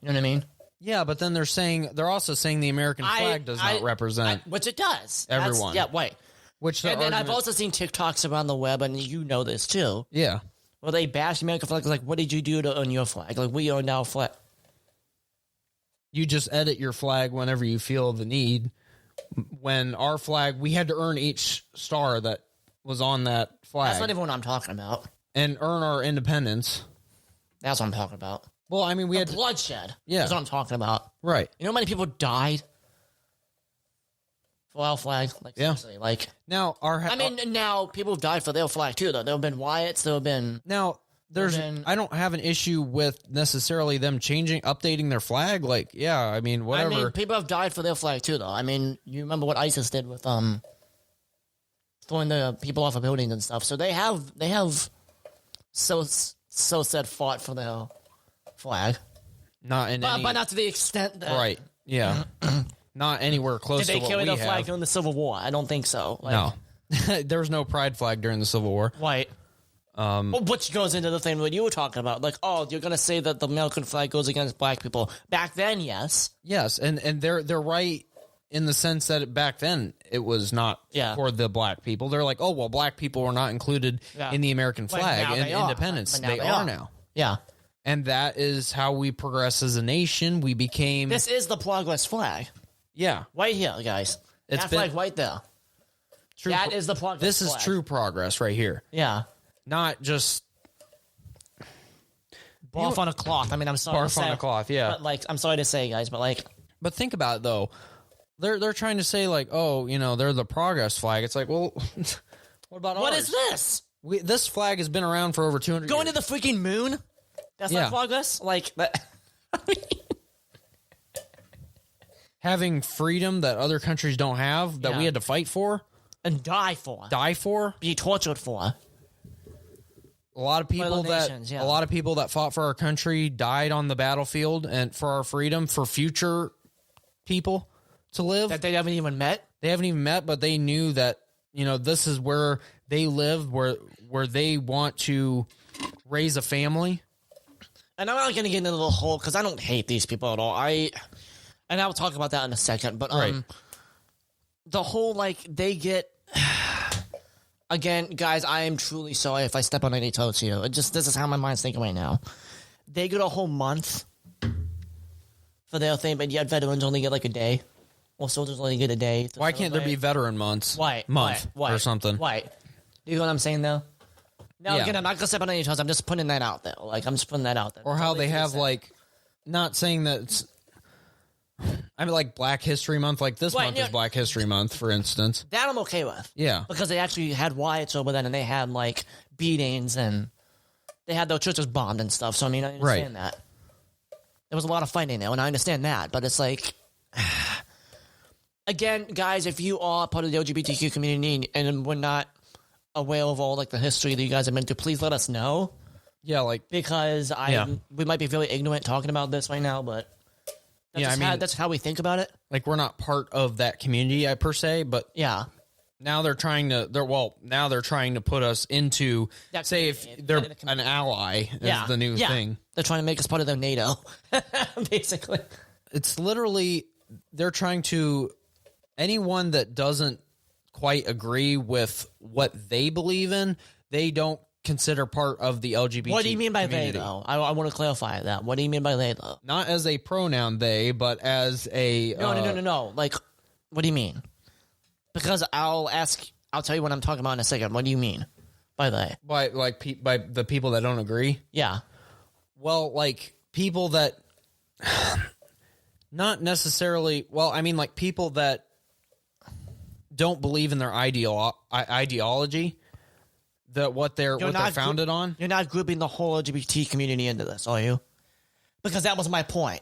[SPEAKER 4] You know what I mean?
[SPEAKER 3] Yeah, but then they're also saying the American flag does not represent
[SPEAKER 4] which it does.
[SPEAKER 3] everyone.
[SPEAKER 4] Wait.
[SPEAKER 3] Which
[SPEAKER 4] And then I've also seen TikToks around the web, and you know this too.
[SPEAKER 3] Yeah.
[SPEAKER 4] Well, they bash the American flag. Like, what did you do to own your flag? Like, we own our flag.
[SPEAKER 3] You just edit your flag whenever you feel the need. When our flag, we had to earn each star that was on that flag.
[SPEAKER 4] That's not even what I'm talking about.
[SPEAKER 3] And earn our independence.
[SPEAKER 4] That's what I'm talking about.
[SPEAKER 3] Well, I mean, we had
[SPEAKER 4] bloodshed.
[SPEAKER 3] Yeah.
[SPEAKER 4] That's what I'm talking about.
[SPEAKER 3] Right.
[SPEAKER 4] You know how many people died for our flag? Like,
[SPEAKER 3] Yeah.
[SPEAKER 4] seriously, like,
[SPEAKER 3] Now,
[SPEAKER 4] now people have died for their flag too, though. There have been riots. There have been.
[SPEAKER 3] Now, I don't have an issue with necessarily them updating their flag. Like, yeah, I mean, whatever.
[SPEAKER 4] I mean, people have died for their flag too, though. I mean, you remember what ISIS did with throwing the people off of buildings and stuff. So they have so said fought for their flag,
[SPEAKER 3] Not in any,
[SPEAKER 4] but not to the extent that
[SPEAKER 3] right. Yeah. Not anywhere close
[SPEAKER 4] did
[SPEAKER 3] to
[SPEAKER 4] they
[SPEAKER 3] what
[SPEAKER 4] carry
[SPEAKER 3] we
[SPEAKER 4] their
[SPEAKER 3] have.
[SPEAKER 4] flag during the Civil War? I don't think so. Like,
[SPEAKER 3] No. There was no pride flag during the Civil War.
[SPEAKER 4] Right. Well, which goes into the thing what you were talking about. Like, oh, you're going to say that the American flag goes against black people. Back then, yes.
[SPEAKER 3] Yes, and they're right in the sense that back then it was not for the black people. They're like, oh, well, black people were not included in the American flag
[SPEAKER 4] now
[SPEAKER 3] and
[SPEAKER 4] they are.
[SPEAKER 3] independence.
[SPEAKER 4] But now
[SPEAKER 3] They
[SPEAKER 4] they
[SPEAKER 3] are
[SPEAKER 4] are.
[SPEAKER 3] now.
[SPEAKER 4] Yeah.
[SPEAKER 3] And that is how we progress as a nation. We became...
[SPEAKER 4] This is the progress flag.
[SPEAKER 3] Yeah.
[SPEAKER 4] Right here, guys.
[SPEAKER 3] It's
[SPEAKER 4] That
[SPEAKER 3] been-
[SPEAKER 4] flag right there.
[SPEAKER 3] True
[SPEAKER 4] That is the progress
[SPEAKER 3] This is
[SPEAKER 4] flag.
[SPEAKER 3] true progress right here.
[SPEAKER 4] Yeah.
[SPEAKER 3] Not just...
[SPEAKER 4] Barf on a cloth. I mean, I'm sorry to
[SPEAKER 3] Barf
[SPEAKER 4] say.
[SPEAKER 3] on a cloth, yeah.
[SPEAKER 4] But, like, I'm sorry to say, guys, but, like...
[SPEAKER 3] But think about it, though. They're trying to say, like, oh, you know, they're the progress flag. It's like, well, what about
[SPEAKER 4] What
[SPEAKER 3] ours?
[SPEAKER 4] is this?
[SPEAKER 3] This flag has been around for over 200
[SPEAKER 4] Going
[SPEAKER 3] years.
[SPEAKER 4] to the freaking moon? That's
[SPEAKER 3] Yeah.
[SPEAKER 4] not progress? Like, that...
[SPEAKER 3] Having freedom that other countries don't have, that we
[SPEAKER 4] Yeah.
[SPEAKER 3] had to fight for,
[SPEAKER 4] and die for.
[SPEAKER 3] die for.
[SPEAKER 4] Be tortured for.
[SPEAKER 3] A lot of people
[SPEAKER 4] nations, yeah.
[SPEAKER 3] a lot of people that fought for our country died on the battlefield and for our freedom, for future people to live.
[SPEAKER 4] That they haven't even met?
[SPEAKER 3] They haven't even met, but they knew that, you know, this is where they live, where they want to raise a family.
[SPEAKER 4] And I'm not going to get into the whole, because I don't hate these people at all. And I'll talk about that in a second. But
[SPEAKER 3] Right.
[SPEAKER 4] the whole, like, they get... Again, guys, I am truly sorry if I step on any toes here. This is how my mind's thinking right now. They get a whole month for their thing, but yet veterans only get like a day. Or soldiers only get a day.
[SPEAKER 3] Why can't there be veteran months?
[SPEAKER 4] Month
[SPEAKER 3] or something?
[SPEAKER 4] Why? You know what I'm saying, though? No,
[SPEAKER 3] Yeah.
[SPEAKER 4] again, I'm not going to step on any toes. I'm just putting that out there. Like, I'm just putting that out there.
[SPEAKER 3] Or how
[SPEAKER 4] Totally
[SPEAKER 3] they have,
[SPEAKER 4] understand.
[SPEAKER 3] like, not saying that it's... I mean, like Black History Month, like this
[SPEAKER 4] Right,
[SPEAKER 3] month
[SPEAKER 4] yeah.
[SPEAKER 3] is Black History Month, for instance.
[SPEAKER 4] That I'm okay with.
[SPEAKER 3] Yeah.
[SPEAKER 4] Because they actually had riots over then, and they had, like, beatings, and they had their churches bombed and stuff. So, I mean, I understand that. There was a lot of fighting there, and I understand that. But it's like... Again, guys, if you are part of the LGBTQ community and we're not aware of all, like, the history that you guys have been through, please let us know.
[SPEAKER 3] Yeah, like...
[SPEAKER 4] Because we might be very ignorant talking about this right now, but... That's how we think about it.
[SPEAKER 3] Like, we're not part of that community, per se, but...
[SPEAKER 4] Yeah.
[SPEAKER 3] Now they're trying to put us into,
[SPEAKER 4] That
[SPEAKER 3] say, if
[SPEAKER 4] community.
[SPEAKER 3] they're
[SPEAKER 4] That
[SPEAKER 3] an ally is
[SPEAKER 4] Yeah.
[SPEAKER 3] the new thing.
[SPEAKER 4] They're trying to make us part of their NATO, basically.
[SPEAKER 3] It's literally, they're trying to, anyone that doesn't quite agree with what they believe in, they don't consider part of the LGBT
[SPEAKER 4] What do you mean by
[SPEAKER 3] community.
[SPEAKER 4] they, though? I want to clarify that. What do you mean by they, though?
[SPEAKER 3] Not as a pronoun they, but as a...
[SPEAKER 4] No. Like, what do you mean? Because I'll tell you what I'm talking about in a second. What do you mean by they?
[SPEAKER 3] By the people that don't agree?
[SPEAKER 4] Yeah.
[SPEAKER 3] Well, like, people that... Not necessarily... Well, I mean, like, people that don't believe in their ideology, that what they're founded on.
[SPEAKER 4] You're not grouping the whole LGBT community into this, are you? Because that was my point.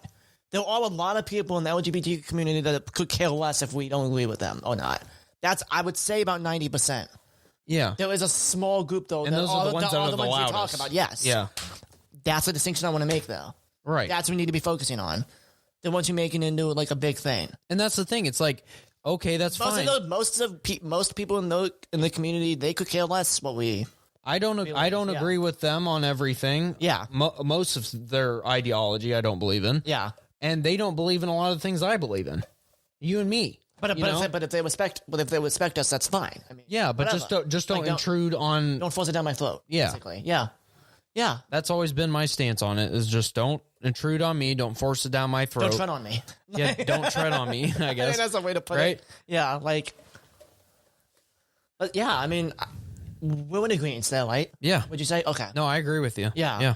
[SPEAKER 4] There are a lot of people in the LGBT community that could care less if we don't agree with them or not. That's, I would say, about 90%.
[SPEAKER 3] Yeah.
[SPEAKER 4] There is a small group, though.
[SPEAKER 3] And those are the ones that are the
[SPEAKER 4] we talk
[SPEAKER 3] loudest.
[SPEAKER 4] about. Yes.
[SPEAKER 3] Yeah.
[SPEAKER 4] That's the distinction I want to make, though.
[SPEAKER 3] Right.
[SPEAKER 4] That's what we need to be focusing on. The ones you make it into, like, a big thing.
[SPEAKER 3] And that's the thing. It's like, okay, that's fine.
[SPEAKER 4] Most people in the community, they could care less what we...
[SPEAKER 3] I don't agree with them on everything.
[SPEAKER 4] Yeah.
[SPEAKER 3] Most of their ideology I don't believe in.
[SPEAKER 4] Yeah.
[SPEAKER 3] and they don't believe in a lot of the things I believe in. You and me.
[SPEAKER 4] But if they respect us, that's fine. I mean,
[SPEAKER 3] yeah, but
[SPEAKER 4] whatever.
[SPEAKER 3] just don't intrude on.
[SPEAKER 4] Don't force it down my throat.
[SPEAKER 3] Yeah.
[SPEAKER 4] Basically. Yeah.
[SPEAKER 3] That's always been my stance on it. Is just don't intrude on me. Don't force it down my throat.
[SPEAKER 4] Don't tread on me.
[SPEAKER 3] Yeah, don't tread on me. I guess
[SPEAKER 4] that's a way to put
[SPEAKER 3] right?
[SPEAKER 4] it. Yeah, like. But yeah, I mean, we're in agreement there, right?
[SPEAKER 3] Yeah.
[SPEAKER 4] Would you say? Okay.
[SPEAKER 3] No, I agree with you.
[SPEAKER 4] Yeah.
[SPEAKER 3] Yeah.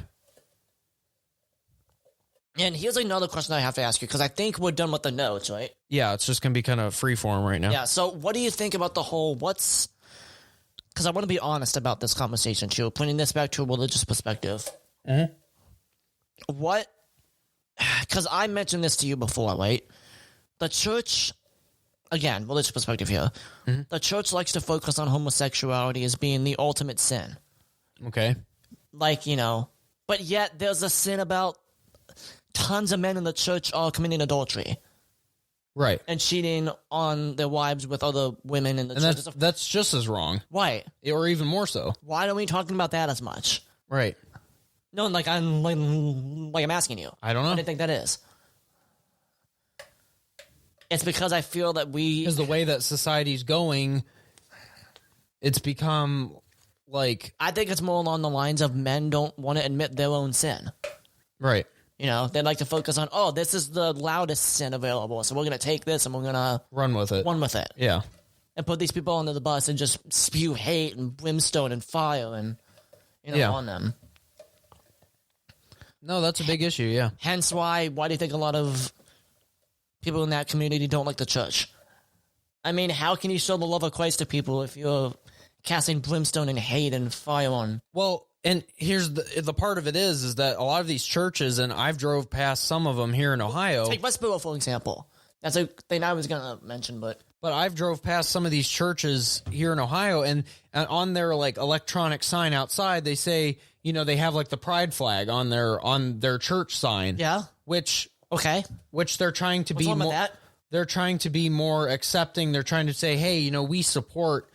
[SPEAKER 4] And here's another question I have to ask you, because I think we're done with the notes, right?
[SPEAKER 3] Yeah, it's just gonna be kind of free form right now.
[SPEAKER 4] Yeah. So, what do you think about the whole? Because I want to be honest about this conversation too, putting this back to a religious perspective.
[SPEAKER 3] Mm-hmm.
[SPEAKER 4] What? Because I mentioned this to you before, right? The church, again, religious perspective here.
[SPEAKER 3] Mm-hmm.
[SPEAKER 4] The church likes to focus on homosexuality as being the ultimate sin.
[SPEAKER 3] Okay.
[SPEAKER 4] Like, but yet there's a sin about tons of men in the church are committing adultery.
[SPEAKER 3] Right.
[SPEAKER 4] And cheating on their wives with other women in the
[SPEAKER 3] And
[SPEAKER 4] church.
[SPEAKER 3] that's just as wrong.
[SPEAKER 4] Why?
[SPEAKER 3] Or even more so.
[SPEAKER 4] Why are we talking about that as much?
[SPEAKER 3] Right.
[SPEAKER 4] No, like I'm asking you.
[SPEAKER 3] I don't know.
[SPEAKER 4] What do you think that is? It's because I feel that
[SPEAKER 3] Because the way that society's going, it's become like...
[SPEAKER 4] I think it's more along the lines of men don't want to admit their own sin.
[SPEAKER 3] Right.
[SPEAKER 4] They like to focus on, this is the loudest sin available, so we're going to take this and we're going to
[SPEAKER 3] run with it.
[SPEAKER 4] Yeah.
[SPEAKER 3] Yeah.
[SPEAKER 4] And put these people under the bus and just spew hate and brimstone and fire and, on them.
[SPEAKER 3] No, that's a big issue, yeah.
[SPEAKER 4] Hence why do you think a lot of people in that community don't like the church? I mean, how can you show the love of Christ to people if you're casting brimstone and hate and fire on?
[SPEAKER 3] Well, and here's the part of it is that a lot of these churches, and I've drove past some of them here in Ohio.
[SPEAKER 4] Take Westboro, for example. That's a thing I was going to mention, but
[SPEAKER 3] I've drove past some of these churches here in Ohio, and on their like electronic sign outside, they say, they have like the pride flag on their church sign.
[SPEAKER 4] Yeah.
[SPEAKER 3] Which they're trying to
[SPEAKER 4] What's
[SPEAKER 3] be
[SPEAKER 4] wrong with
[SPEAKER 3] more.
[SPEAKER 4] that?
[SPEAKER 3] They're trying to be more accepting. They're trying to say, hey, we support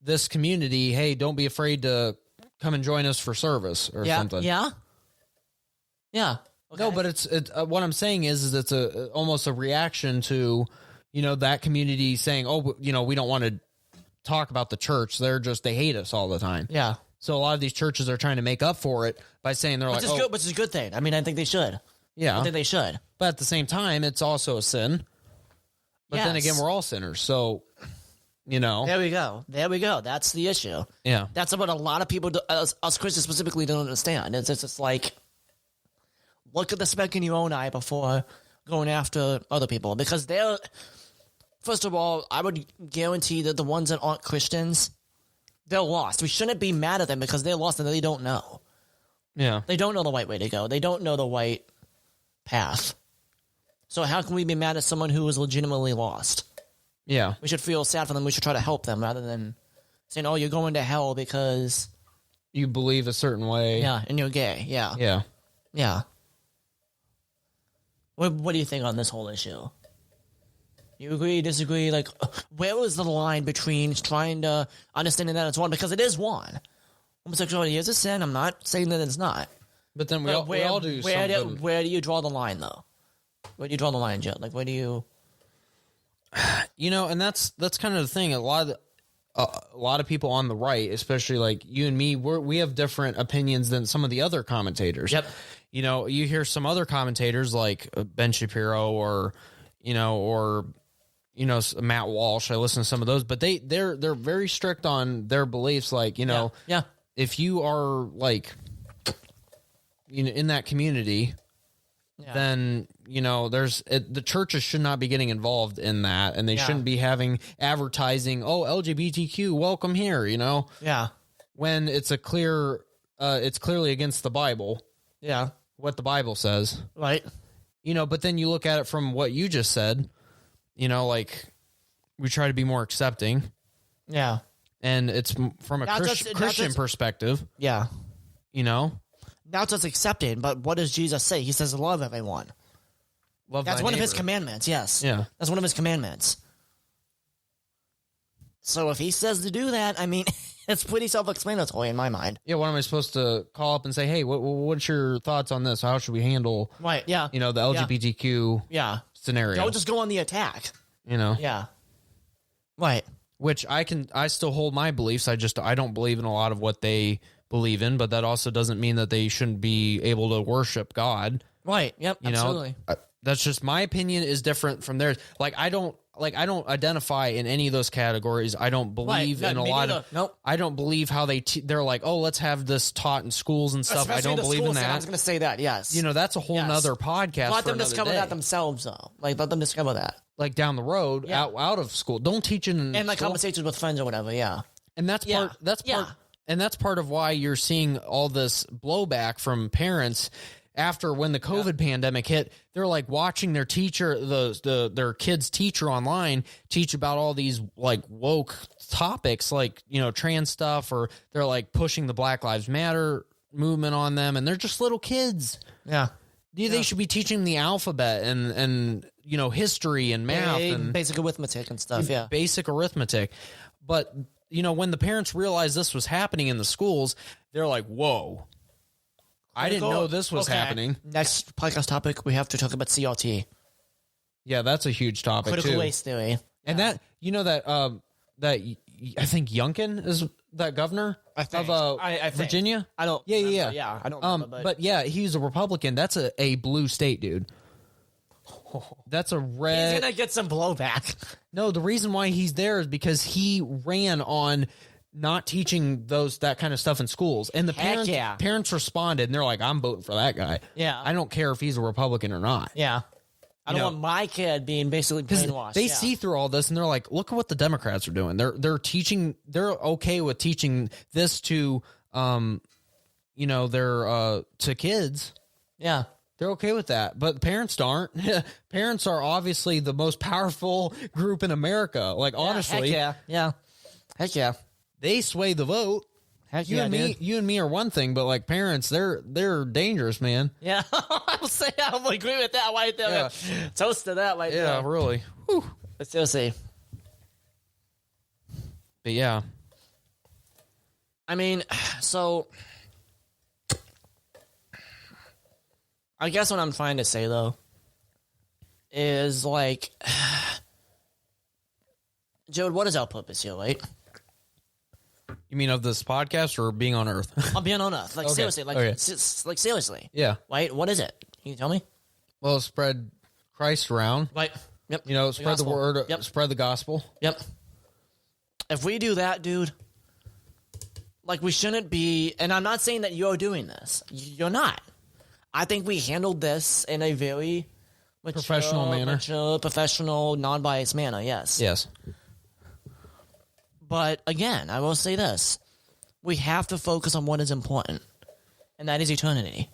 [SPEAKER 3] this community. Hey, don't be afraid to come and join us for service or something.
[SPEAKER 4] Yeah. Yeah. Okay.
[SPEAKER 3] No, but it's what I'm saying is it's almost a reaction to, that community saying, we don't want to talk about the church. They hate us all the time.
[SPEAKER 4] Yeah.
[SPEAKER 3] So a lot of these churches are trying to make up for it by saying
[SPEAKER 4] Which is a good thing. I mean, I think they should.
[SPEAKER 3] Yeah.
[SPEAKER 4] I think they should.
[SPEAKER 3] But at the same time, it's also a sin. But then again, we're all sinners. So,
[SPEAKER 4] There we go. That's the issue.
[SPEAKER 3] Yeah.
[SPEAKER 4] That's what a lot of people, us Christians specifically, don't understand. It's just like, look at the speck in your own eye before going after other people. Because first of all, I would guarantee that the ones that aren't Christians, they're lost. We shouldn't be mad at them because they're lost and they don't know.
[SPEAKER 3] Yeah.
[SPEAKER 4] They don't know the right way to go. They don't know the right path. So how can we be mad at someone who is legitimately lost?
[SPEAKER 3] Yeah.
[SPEAKER 4] We should feel sad for them. We should try to help them rather than saying, you're going to hell because
[SPEAKER 3] You believe a certain way.
[SPEAKER 4] Yeah, and you're gay. Yeah.
[SPEAKER 3] Yeah.
[SPEAKER 4] Yeah. What do you think on this whole issue? You agree, disagree? Like, where was the line between trying to understanding that it's one? Because it is one. Homosexuality is a sin. I'm not saying that it's not.
[SPEAKER 3] But then we all do something.
[SPEAKER 4] Where do you draw the line, though? Where do you draw the line, Joe? Like, where do you...
[SPEAKER 3] And that's kind of the thing. A lot of people on the right, especially like you and me, we have different opinions than some of the other commentators.
[SPEAKER 4] Yep.
[SPEAKER 3] You hear some other commentators like Ben Shapiro or Matt Walsh. I listen to some of those, but they're very strict on their beliefs. Like,
[SPEAKER 4] Yeah.
[SPEAKER 3] if you are like, in that community, then, the churches should not be getting involved in that. And they shouldn't be having advertising, LGBTQ, welcome here,
[SPEAKER 4] Yeah.
[SPEAKER 3] when it's it's clearly against the Bible.
[SPEAKER 4] Yeah.
[SPEAKER 3] What the Bible says.
[SPEAKER 4] Right.
[SPEAKER 3] But then you look at it from what you just said, like we try to be more accepting.
[SPEAKER 4] Yeah.
[SPEAKER 3] And it's from a Christian perspective.
[SPEAKER 4] Yeah.
[SPEAKER 3] Now
[SPEAKER 4] it's just accepting, but what does Jesus say? He says love everyone. That's one of his commandments, yes.
[SPEAKER 3] Yeah.
[SPEAKER 4] That's one of his commandments. So if he says to do that, I mean, It's pretty self-explanatory in my mind.
[SPEAKER 3] Yeah, what am I supposed to call up and say, hey, what's your thoughts on this? How should we handle,
[SPEAKER 4] Right, yeah.
[SPEAKER 3] the LGBTQ scenario?
[SPEAKER 4] Don't just go on the attack. Yeah. Right.
[SPEAKER 3] Which I still hold my beliefs. I don't believe in a lot of what they believe in, but that also doesn't mean that they shouldn't be able to worship God.
[SPEAKER 4] Right. Yep. Absolutely.
[SPEAKER 3] That's just my opinion is different from theirs. I don't identify in any of those categories. I don't believe in a lot of.
[SPEAKER 4] Nope.
[SPEAKER 3] I don't believe how they're like, oh, let's have this taught in schools and stuff.
[SPEAKER 4] Especially
[SPEAKER 3] I don't believe in that.
[SPEAKER 4] I was going to say that. Yes.
[SPEAKER 3] That's a whole nother podcast.
[SPEAKER 4] Let them
[SPEAKER 3] for
[SPEAKER 4] discover
[SPEAKER 3] day.
[SPEAKER 4] that themselves, though. Let them discover that.
[SPEAKER 3] Down the road, out of school. Don't teach it in
[SPEAKER 4] and
[SPEAKER 3] school.
[SPEAKER 4] conversations with friends or whatever. Yeah.
[SPEAKER 3] And that's part. That's part. And that's part of why you're seeing all this blowback from parents. After when the COVID pandemic hit, they're watching their teacher, their kid's teacher online teach about all these woke topics, trans stuff, or they're pushing the Black Lives Matter movement on them, and they're just little kids.
[SPEAKER 4] Yeah.
[SPEAKER 3] They should be teaching them the alphabet and history and math and
[SPEAKER 4] basic arithmetic and stuff. Yeah.
[SPEAKER 3] Basic arithmetic. But when the parents realized this was happening in the schools, they're like, whoa. I didn't know this was happening.
[SPEAKER 4] Next podcast topic, we have to talk about CRT.
[SPEAKER 3] Yeah, that's a huge topic
[SPEAKER 4] Critical
[SPEAKER 3] too.
[SPEAKER 4] race theory.
[SPEAKER 3] And that I think Youngkin is that governor of Virginia.
[SPEAKER 4] I don't.
[SPEAKER 3] Yeah.
[SPEAKER 4] Yeah, I don't. Remember,
[SPEAKER 3] but yeah, he's a Republican. That's a blue state, dude. That's a red.
[SPEAKER 4] He's gonna get some blowback.
[SPEAKER 3] No, the reason why he's there is because he ran on not teaching that kind of stuff in schools, and the parents responded, and they're like, "I'm voting for that guy."
[SPEAKER 4] Yeah,
[SPEAKER 3] I don't care if he's a Republican or not.
[SPEAKER 4] Yeah, I don't want my kid being basically brainwashed.
[SPEAKER 3] They see through all this, and they're like, "Look at what the Democrats are doing. They're teaching. They're okay with teaching this to, to kids.
[SPEAKER 4] Yeah."
[SPEAKER 3] They're okay with that, but parents aren't. Parents are obviously the most powerful group in America. Honestly,
[SPEAKER 4] heck yeah.
[SPEAKER 3] They sway the vote.
[SPEAKER 4] Heck
[SPEAKER 3] you and me are one thing, but parents, they're dangerous, man.
[SPEAKER 4] Yeah, I'll say I will agree with that right there.
[SPEAKER 3] Yeah.
[SPEAKER 4] Toast to that right there.
[SPEAKER 3] Yeah, really. Whew.
[SPEAKER 4] But seriously.
[SPEAKER 3] But yeah.
[SPEAKER 4] I mean, so I guess what I'm trying to say though is Joe, what is our purpose here, right?
[SPEAKER 3] You mean of this podcast or being on Earth?
[SPEAKER 4] I'm being on Earth.
[SPEAKER 3] Okay.
[SPEAKER 4] Seriously.
[SPEAKER 3] Okay.
[SPEAKER 4] Seriously.
[SPEAKER 3] Yeah.
[SPEAKER 4] Right? What is it? Can you tell me?
[SPEAKER 3] Well, spread Christ around.
[SPEAKER 4] Right. Yep.
[SPEAKER 3] Spread the word.
[SPEAKER 4] Yep.
[SPEAKER 3] Spread the gospel.
[SPEAKER 4] Yep. If we do that, dude, we shouldn't be, and I'm not saying that you're doing this. You're not. I think we handled this in a very professional, non-biased manner, yes.
[SPEAKER 3] Yes.
[SPEAKER 4] But again, I will say this. We have to focus on what is important, and that is eternity.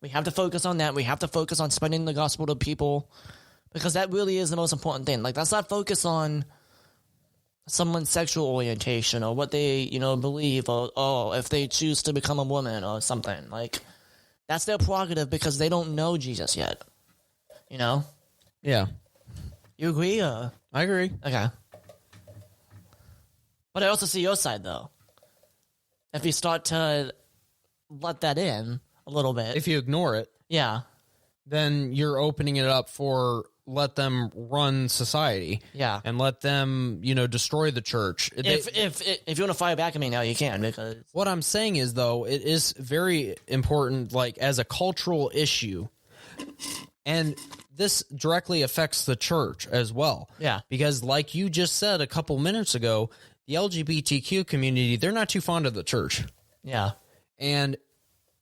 [SPEAKER 4] We have to focus on that. We have to focus on spreading the gospel to people, because that really is the most important thing. Let's not focus on someone's sexual orientation or what they, believe, or if they choose to become a woman or something. That's their prerogative because they don't know Jesus yet.
[SPEAKER 3] Yeah.
[SPEAKER 4] You agree?
[SPEAKER 3] I agree.
[SPEAKER 4] Okay. But I also see your side, though. If you start to let that in a little bit.
[SPEAKER 3] If you ignore it.
[SPEAKER 4] Yeah.
[SPEAKER 3] Then you're opening it up for let them run society.
[SPEAKER 4] Yeah.
[SPEAKER 3] And let them, destroy the church.
[SPEAKER 4] If you want to fire back at me now, you can. Because
[SPEAKER 3] what I'm saying is, though, it is very important, as a cultural issue. And this directly affects the church as well.
[SPEAKER 4] Yeah.
[SPEAKER 3] Because like you just said a couple minutes ago, the LGBTQ community, they're not too fond of the church.
[SPEAKER 4] Yeah.
[SPEAKER 3] And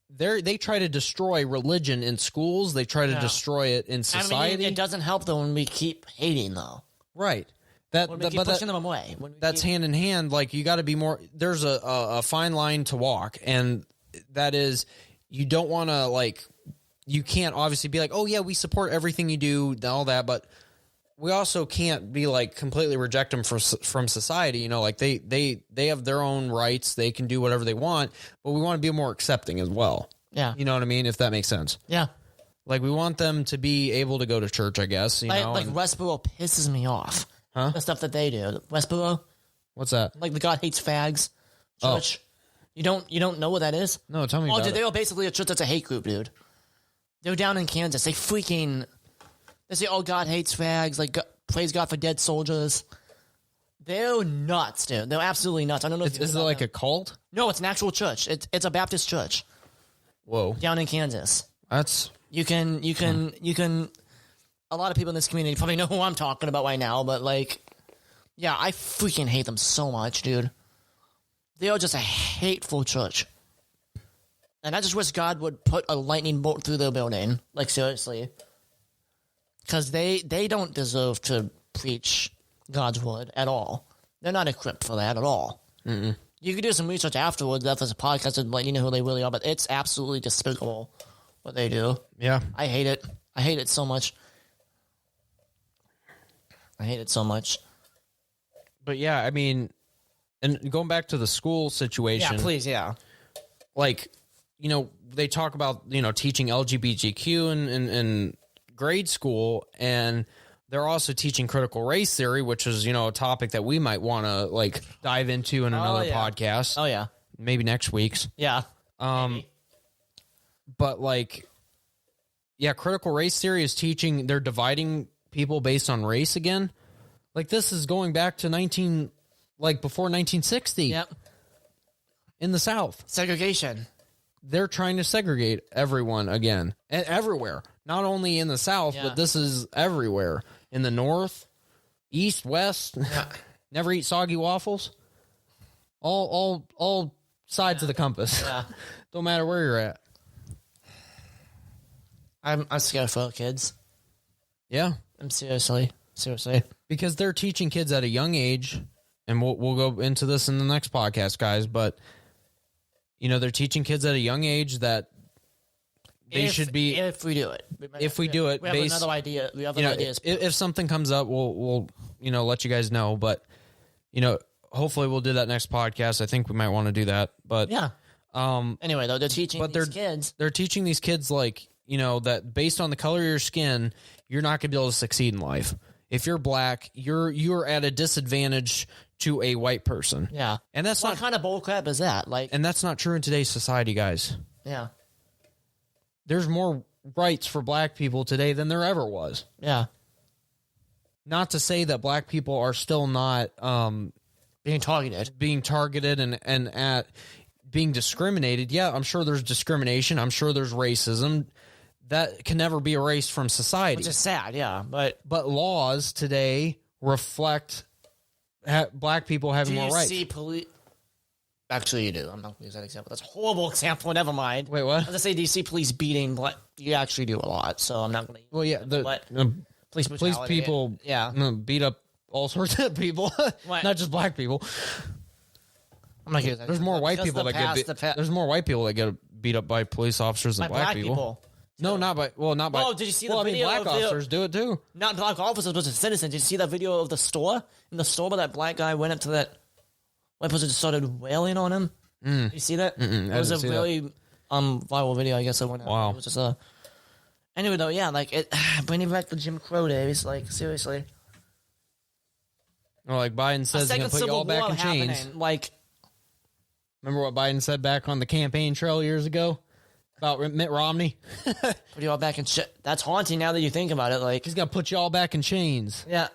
[SPEAKER 3] they try to destroy religion in schools. They try to destroy it in society.
[SPEAKER 4] It doesn't help, though, when we keep hating, though.
[SPEAKER 3] Right.
[SPEAKER 4] When we keep pushing them away.
[SPEAKER 3] That's hand in hand. You got to be more... There's a fine line to walk, and that is you don't want to, you can't obviously be oh, yeah, we support everything you do, all that, but we also can't be completely reject them from society. They have their own rights. They can do whatever they want, but we want to be more accepting as well.
[SPEAKER 4] Yeah.
[SPEAKER 3] You know what I mean? If that makes sense.
[SPEAKER 4] Yeah.
[SPEAKER 3] We want them to be able to go to church, I guess.
[SPEAKER 4] Westboro pisses me off.
[SPEAKER 3] Huh?
[SPEAKER 4] The stuff that they do. Westboro?
[SPEAKER 3] What's that?
[SPEAKER 4] The God hates fags. church. You don't know what that is?
[SPEAKER 3] No, tell me
[SPEAKER 4] Oh,
[SPEAKER 3] about
[SPEAKER 4] dude,
[SPEAKER 3] it.
[SPEAKER 4] they are basically a church that's a hate group, dude. They're down in Kansas. They say, oh, God hates fags. Like, praise God for dead soldiers. They're nuts, dude. They're absolutely nuts. I don't know if
[SPEAKER 3] Is it like a cult?
[SPEAKER 4] No, it's an actual church. It's a Baptist church
[SPEAKER 3] Whoa.
[SPEAKER 4] down in Kansas.
[SPEAKER 3] That's...
[SPEAKER 4] You can. A lot of people in this community probably know who I'm talking about right now, but like, yeah, I freaking hate them so much, dude. They are just a hateful church. And I just wish God would put a lightning bolt through their building. Like, seriously. Because they don't deserve to preach God's word at all. They're not equipped for that at all. Mm-mm. You can do some research afterwards after this podcast and let you know who they really are, but it's absolutely despicable what they do.
[SPEAKER 3] Yeah.
[SPEAKER 4] I hate it. I hate it so much. I hate it so much.
[SPEAKER 3] But yeah, I mean, and going back to the school situation.
[SPEAKER 4] Yeah, please, yeah.
[SPEAKER 3] Like, you know, they talk about, you know, teaching LGBTQ in grade school, and they're also teaching critical race theory, which is, you know, a topic that we might want to, like, dive into in another podcast.
[SPEAKER 4] Oh, yeah.
[SPEAKER 3] Maybe next week's.
[SPEAKER 4] Yeah.
[SPEAKER 3] But, like, yeah, critical race theory is teaching, they're dividing people based on race again. Like, this is going back to before 1960.
[SPEAKER 4] Yep.
[SPEAKER 3] In the South.
[SPEAKER 4] Segregation.
[SPEAKER 3] They're trying to segregate everyone again. And everywhere. Not only in the South, but this is everywhere. In the North, East, West.
[SPEAKER 4] Yeah.
[SPEAKER 3] Never eat soggy waffles. All sides of the compass.
[SPEAKER 4] Yeah.
[SPEAKER 3] Don't matter where you're at.
[SPEAKER 4] I'm scared for our kids.
[SPEAKER 3] Yeah.
[SPEAKER 4] I'm seriously.
[SPEAKER 3] Because they're teaching kids at a young age, and we'll go into this in the next podcast, guys, but, you know, they're teaching kids at a young age that they should be...
[SPEAKER 4] If we do it.
[SPEAKER 3] If we do it,
[SPEAKER 4] we have another idea. We have
[SPEAKER 3] you know,
[SPEAKER 4] other ideas.
[SPEAKER 3] if something comes up, we'll you know, let you guys know, but, you know, hopefully we'll do that next podcast. I think we might want to do that, but...
[SPEAKER 4] Yeah. Anyway, though, they're teaching these kids...
[SPEAKER 3] They're teaching these kids, like, you know, that based on the color of your skin, you're not going to be able to succeed in life. If you're black, you're at a disadvantage to a white person.
[SPEAKER 4] Yeah.
[SPEAKER 3] And that's
[SPEAKER 4] what
[SPEAKER 3] not
[SPEAKER 4] kind of bullcrap is that? Like,
[SPEAKER 3] and that's not true in today's society, guys.
[SPEAKER 4] Yeah.
[SPEAKER 3] There's more rights for black people today than there ever was.
[SPEAKER 4] Yeah.
[SPEAKER 3] Not to say that black people are still not
[SPEAKER 4] being targeted
[SPEAKER 3] and at being discriminated. Yeah, I'm sure there's discrimination. I'm sure there's racism. That can never be erased from society.
[SPEAKER 4] Which is sad, yeah. But
[SPEAKER 3] laws today reflect black people having more rights.
[SPEAKER 4] See Actually, you do. I'm not going to use that example. That's a horrible example. Never mind.
[SPEAKER 3] Wait, what?
[SPEAKER 4] I was going to say, do you see police beating black? You actually do a lot, so I'm not going to.
[SPEAKER 3] Well, yeah.
[SPEAKER 4] Police
[SPEAKER 3] people beat up all sorts of people. Not just black people.
[SPEAKER 4] I'm not going to use that.
[SPEAKER 3] There's more white people that get there's more white people that get beat up by police officers than black people. No, not by.
[SPEAKER 4] Oh, did you see the video?
[SPEAKER 3] Black officers do it too.
[SPEAKER 4] Not black officers, but citizens. Did you see that video of the store? In the store where that black guy went up to that white person, just started wailing on him. Did you see that? It was a really viral video. I guess it went out.
[SPEAKER 3] Wow.
[SPEAKER 4] It was just anyway, though, yeah, like it. Bringing back the Jim Crow days, like seriously.
[SPEAKER 3] Well, like Biden says, he's gonna put you all back in chains.
[SPEAKER 4] Like,
[SPEAKER 3] remember what Biden said back on the campaign trail years ago? About Mitt Romney.
[SPEAKER 4] Put you all back in that's haunting now that you think about it. Like,
[SPEAKER 3] he's gonna put you all back in chains.
[SPEAKER 4] Yeah.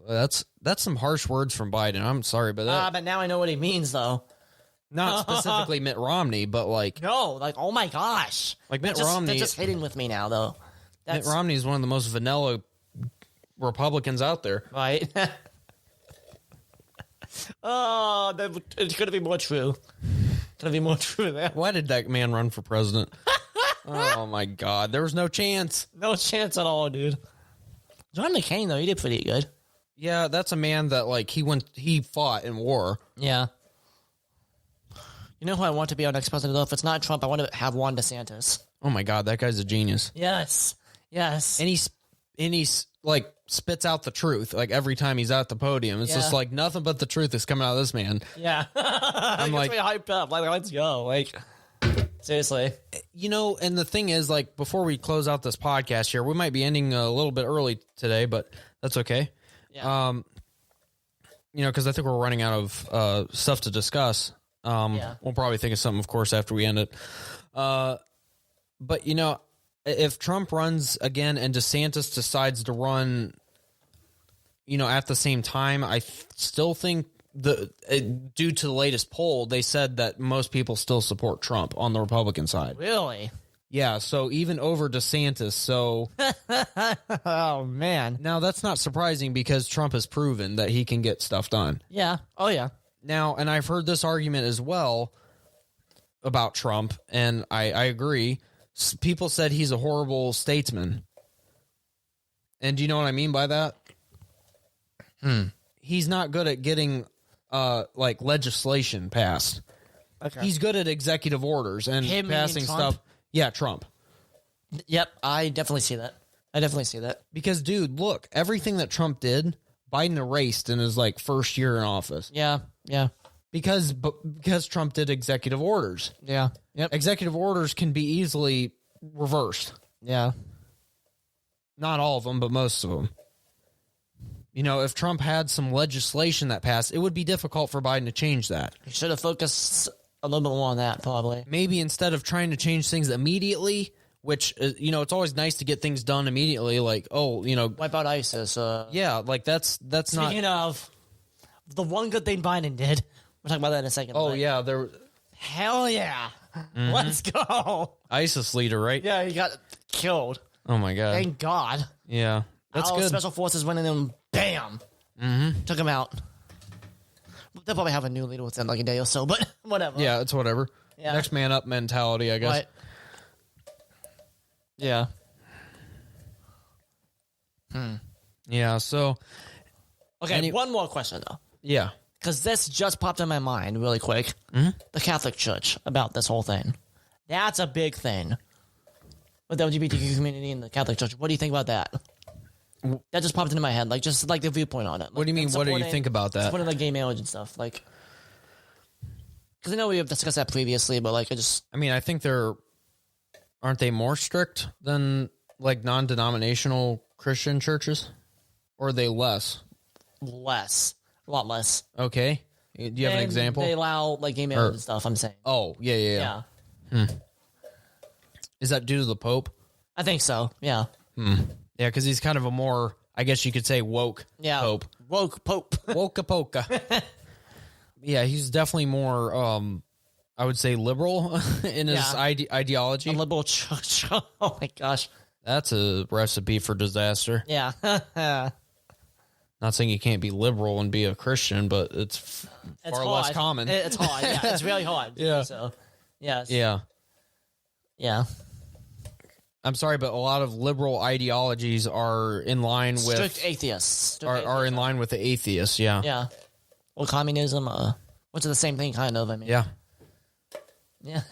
[SPEAKER 3] That's some harsh words from Biden. I'm sorry, but
[SPEAKER 4] but now I know what he means, though.
[SPEAKER 3] Not specifically Mitt Romney, but like
[SPEAKER 4] oh my gosh,
[SPEAKER 3] like Mitt Romney.
[SPEAKER 4] They're just hitting with me now, though.
[SPEAKER 3] Mitt Romney is one of the most vanilla Republicans out there,
[SPEAKER 4] right? Oh, it's gonna be more true. Gonna be more true there.
[SPEAKER 3] Why did that man run for president? Oh my God, there was no chance.
[SPEAKER 4] No chance at all, dude. John McCain, though, he did pretty good.
[SPEAKER 3] Yeah, that's a man that like he fought in war.
[SPEAKER 4] Yeah. You know who I want to be our next president, though? If it's not Trump, I want to have Juan DeSantis.
[SPEAKER 3] Oh my God, that guy's a genius.
[SPEAKER 4] Yes.
[SPEAKER 3] And he's like spits out the truth like every time he's at the podium. It's just like nothing but the truth is coming out of this man.
[SPEAKER 4] Yeah. I'm like hyped up. Like, let's go. Like, seriously.
[SPEAKER 3] You know, and the thing is, like, before we close out this podcast here, we might be ending a little bit early today, but that's okay.
[SPEAKER 4] Yeah.
[SPEAKER 3] because I think we're running out of stuff to discuss. We'll probably think of something, of course, after we end it. But, if Trump runs again and DeSantis decides to run, at the same time, I still think due to the latest poll, they said that most people still support Trump on the Republican side.
[SPEAKER 4] Really?
[SPEAKER 3] Yeah, so even over DeSantis. So,
[SPEAKER 4] oh man.
[SPEAKER 3] Now that's not surprising because Trump has proven that he can get stuff done.
[SPEAKER 4] Yeah. Oh yeah.
[SPEAKER 3] Now, and I've heard this argument as well about Trump, and I agree. People said he's a horrible statesman. And do you know what I mean by that? He's not good at getting legislation passed.
[SPEAKER 4] Okay.
[SPEAKER 3] He's good at executive orders and passing stuff. Yeah, Trump.
[SPEAKER 4] Yep, I definitely see that.
[SPEAKER 3] Because, dude, look, everything that Trump did, Biden erased in his first year in office.
[SPEAKER 4] Yeah.
[SPEAKER 3] Because Trump did executive orders.
[SPEAKER 4] Yeah. Yep.
[SPEAKER 3] Executive orders can be easily reversed.
[SPEAKER 4] Yeah.
[SPEAKER 3] Not all of them, but most of them. If Trump had some legislation that passed, it would be difficult for Biden to change that.
[SPEAKER 4] He should have focused a little bit more on that, probably.
[SPEAKER 3] Maybe instead of trying to change things immediately, which, it's always nice to get things done immediately, wipe
[SPEAKER 4] out ISIS.
[SPEAKER 3] Yeah, that's not...
[SPEAKER 4] Speaking of, the one good thing Biden did, we'll talk about that in a second.
[SPEAKER 3] Oh, yeah, there...
[SPEAKER 4] Hell yeah. Mm-hmm. Let's go.
[SPEAKER 3] ISIS leader, right?
[SPEAKER 4] Yeah, he got killed.
[SPEAKER 3] Oh, my God.
[SPEAKER 4] Thank God.
[SPEAKER 3] Yeah, that's good.
[SPEAKER 4] Special forces went in and bam. Mm-hmm. Took him out. They'll probably have a new leader within a day or so, but whatever.
[SPEAKER 3] Yeah, it's whatever.
[SPEAKER 4] Yeah.
[SPEAKER 3] Next man up mentality, I guess.
[SPEAKER 4] Right. Yeah.
[SPEAKER 3] Yeah, so...
[SPEAKER 4] Okay, one more question, though.
[SPEAKER 3] Yeah.
[SPEAKER 4] Because this just popped in my mind really quick.
[SPEAKER 3] Mm-hmm.
[SPEAKER 4] The Catholic Church about this whole thing. That's a big thing with the LGBTQ community and the Catholic Church. What do you think about that? That just popped into my head, just the viewpoint on it.
[SPEAKER 3] What do you mean? What do you think about that?
[SPEAKER 4] Supporting gay marriage and stuff, because I know we have discussed that previously, but
[SPEAKER 3] I think aren't they more strict than non-denominational Christian churches, or are they less?
[SPEAKER 4] Less, a lot less.
[SPEAKER 3] Okay, do you have an example?
[SPEAKER 4] They allow gay marriage and stuff. I'm saying.
[SPEAKER 3] Oh yeah. Is that due to the Pope?
[SPEAKER 4] I think so. Yeah.
[SPEAKER 3] Yeah, because he's kind of a more, I guess you could say, woke Pope.
[SPEAKER 4] Woke Pope.
[SPEAKER 3] Woke-a-poka. Yeah, he's definitely more, I would say, liberal in his ideology.
[SPEAKER 4] A liberal church. Oh, my gosh.
[SPEAKER 3] That's a recipe for disaster.
[SPEAKER 4] Yeah.
[SPEAKER 3] Not saying you can't be liberal and be a Christian, but it's far less common.
[SPEAKER 4] It's hard. Yeah, it's really hard.
[SPEAKER 3] Yeah.
[SPEAKER 4] So, yes.
[SPEAKER 3] Yeah.
[SPEAKER 4] Yeah.
[SPEAKER 3] I'm sorry, but a lot of liberal ideologies are in line with...
[SPEAKER 4] Strict atheists.
[SPEAKER 3] Are in line with the atheists, yeah.
[SPEAKER 4] Yeah. Or communism, which is the same thing, kind of,
[SPEAKER 3] Yeah.
[SPEAKER 4] Yeah.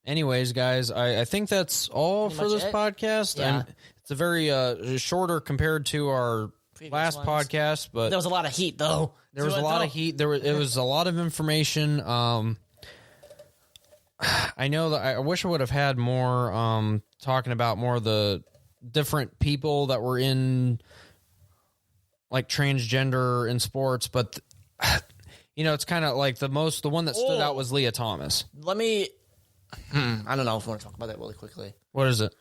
[SPEAKER 3] Anyways, guys, I think that's all for this podcast.
[SPEAKER 4] Yeah.
[SPEAKER 3] And it's a very shorter compared to our last podcast, but...
[SPEAKER 4] There was a lot of heat, though.
[SPEAKER 3] There was a lot of heat. It was a lot of information. I know that I wish I would have had more talking about more of the different people that were in transgender in sports, but it's kind of the one that stood out was Lia Thomas.
[SPEAKER 4] Let me I don't know if I want to talk about that really quickly.
[SPEAKER 3] What is it?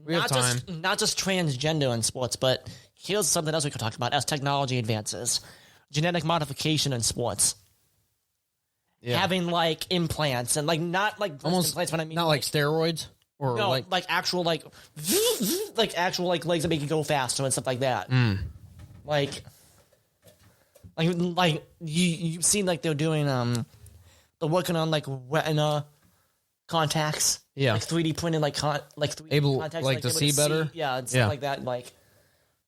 [SPEAKER 3] We have time.
[SPEAKER 4] Not just transgender in sports, but here's something else we could talk about as technology advances. Genetic modification in sports.
[SPEAKER 3] Yeah.
[SPEAKER 4] Having implants and not
[SPEAKER 3] almost
[SPEAKER 4] implants, what I mean,
[SPEAKER 3] not steroids or
[SPEAKER 4] no, actual actual legs that make you go faster and stuff like that. You've seen they're doing they're working on retina contacts.
[SPEAKER 3] Yeah.
[SPEAKER 4] 3D printed 3D
[SPEAKER 3] able
[SPEAKER 4] contacts,
[SPEAKER 3] to see better.
[SPEAKER 4] Yeah, and stuff like that.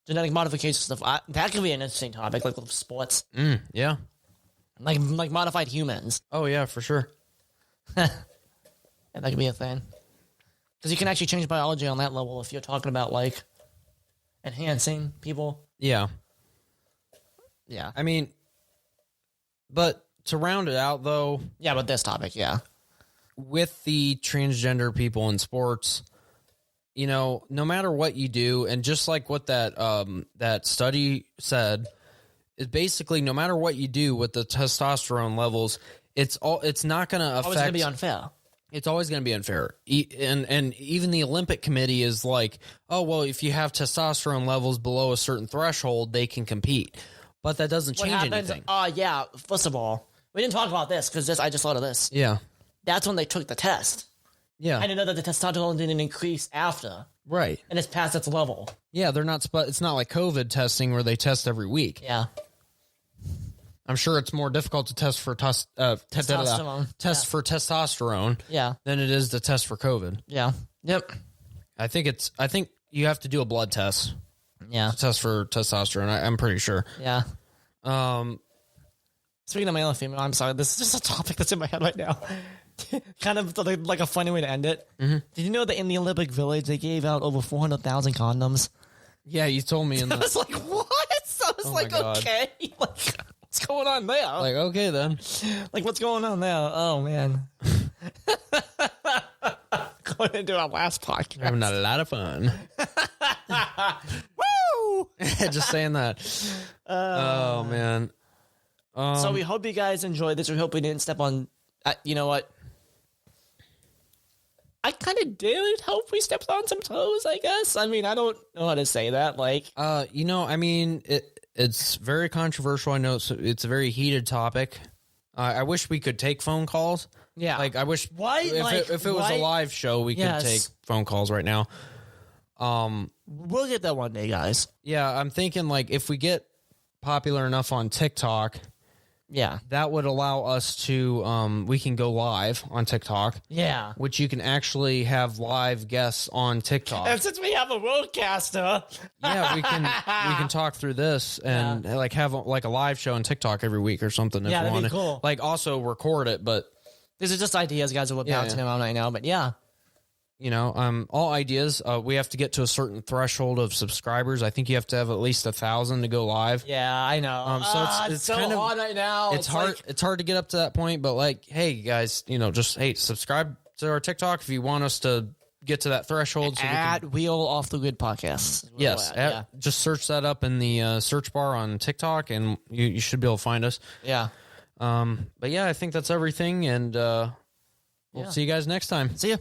[SPEAKER 4] Genetic modification stuff. That could be an interesting topic, with sports.
[SPEAKER 3] Yeah.
[SPEAKER 4] Like modified humans.
[SPEAKER 3] Oh yeah, for sure.
[SPEAKER 4] And that could be a thing. Because you can actually change biology on that level if you're talking about enhancing people.
[SPEAKER 3] Yeah.
[SPEAKER 4] Yeah.
[SPEAKER 3] I mean, but to round it out though.
[SPEAKER 4] Yeah, but this topic, yeah.
[SPEAKER 3] With the transgender people in sports, no matter what you do, and just like what that study said, is basically no matter what you do with the testosterone levels, it's not going to affect.
[SPEAKER 4] Always going to be unfair.
[SPEAKER 3] It's always going to be unfair. And even the Olympic Committee is like, oh, well, if you have testosterone levels below a certain threshold, they can compete. But that doesn't change anything.
[SPEAKER 4] Yeah, first of all, we didn't talk about this because I just thought of this.
[SPEAKER 3] Yeah.
[SPEAKER 4] That's when they took the test.
[SPEAKER 3] Yeah.
[SPEAKER 4] I didn't know that the testosterone didn't increase after.
[SPEAKER 3] Right.
[SPEAKER 4] And it's past its level.
[SPEAKER 3] Yeah, they're not. It's not like COVID testing where they test every week.
[SPEAKER 4] Yeah.
[SPEAKER 3] I'm sure it's more difficult to test for
[SPEAKER 4] testosterone.
[SPEAKER 3] For testosterone.
[SPEAKER 4] Yeah.
[SPEAKER 3] Than it is to test for COVID.
[SPEAKER 4] Yeah. Yep.
[SPEAKER 3] I think you have to do a blood test.
[SPEAKER 4] Yeah.
[SPEAKER 3] To test for testosterone. I'm pretty sure.
[SPEAKER 4] Yeah. Speaking of male and female, I'm sorry. This is just a topic that's in my head right now. Kind of like a funny way to end it. Mm-hmm. Did you know that in the Olympic Village they gave out over 400,000 condoms?
[SPEAKER 3] Yeah, you told me.
[SPEAKER 4] I was like, what? I was like, okay. Like, what's going on there?
[SPEAKER 3] Like, okay then.
[SPEAKER 4] Like, what's going on there? Oh man. Going into our last podcast.
[SPEAKER 3] Having a lot of fun.
[SPEAKER 4] Woo!
[SPEAKER 3] Just saying that. Oh man.
[SPEAKER 4] So we hope you guys enjoyed this. We hope we didn't step on. You know what? I kind of did hope we stepped on some toes, I guess. I mean, I don't know how to say that. Like,
[SPEAKER 3] I mean, it's very controversial. I know it's a very heated topic. I wish we could take phone calls.
[SPEAKER 4] Yeah.
[SPEAKER 3] Like, I wish if it was
[SPEAKER 4] why?
[SPEAKER 3] a live show, we could take phone calls right now.
[SPEAKER 4] We'll get that one day, guys.
[SPEAKER 3] Yeah, I'm thinking like if we get popular enough on TikTok,
[SPEAKER 4] yeah,
[SPEAKER 3] that would allow us to we can go live on TikTok.
[SPEAKER 4] Yeah,
[SPEAKER 3] which you can actually have live guests on TikTok.
[SPEAKER 4] And since we have a roadcaster,
[SPEAKER 3] yeah, we can talk through this and like have a live show on TikTok every week or something.
[SPEAKER 4] Yeah,
[SPEAKER 3] if we
[SPEAKER 4] that'd
[SPEAKER 3] want
[SPEAKER 4] be cool.
[SPEAKER 3] Like also record it, but
[SPEAKER 4] these are just ideas, guys. We're bouncing around right now, but yeah.
[SPEAKER 3] You know, all ideas. We have to get to a certain threshold of subscribers. I think you have to have at least 1,000 to go live.
[SPEAKER 4] Yeah, I know.
[SPEAKER 3] So it's
[SPEAKER 4] so
[SPEAKER 3] kind of
[SPEAKER 4] hard right now.
[SPEAKER 3] It's hard. It's hard to get up to that point. But like, hey guys, just subscribe to our TikTok if you want us to get to that threshold. So
[SPEAKER 4] at Wheel Off the Grid Podcast.
[SPEAKER 3] Yes, just search that up in the search bar on TikTok, and you should be able to find us.
[SPEAKER 4] Yeah.
[SPEAKER 3] But yeah, I think that's everything, and we'll see you guys next time.
[SPEAKER 4] See ya.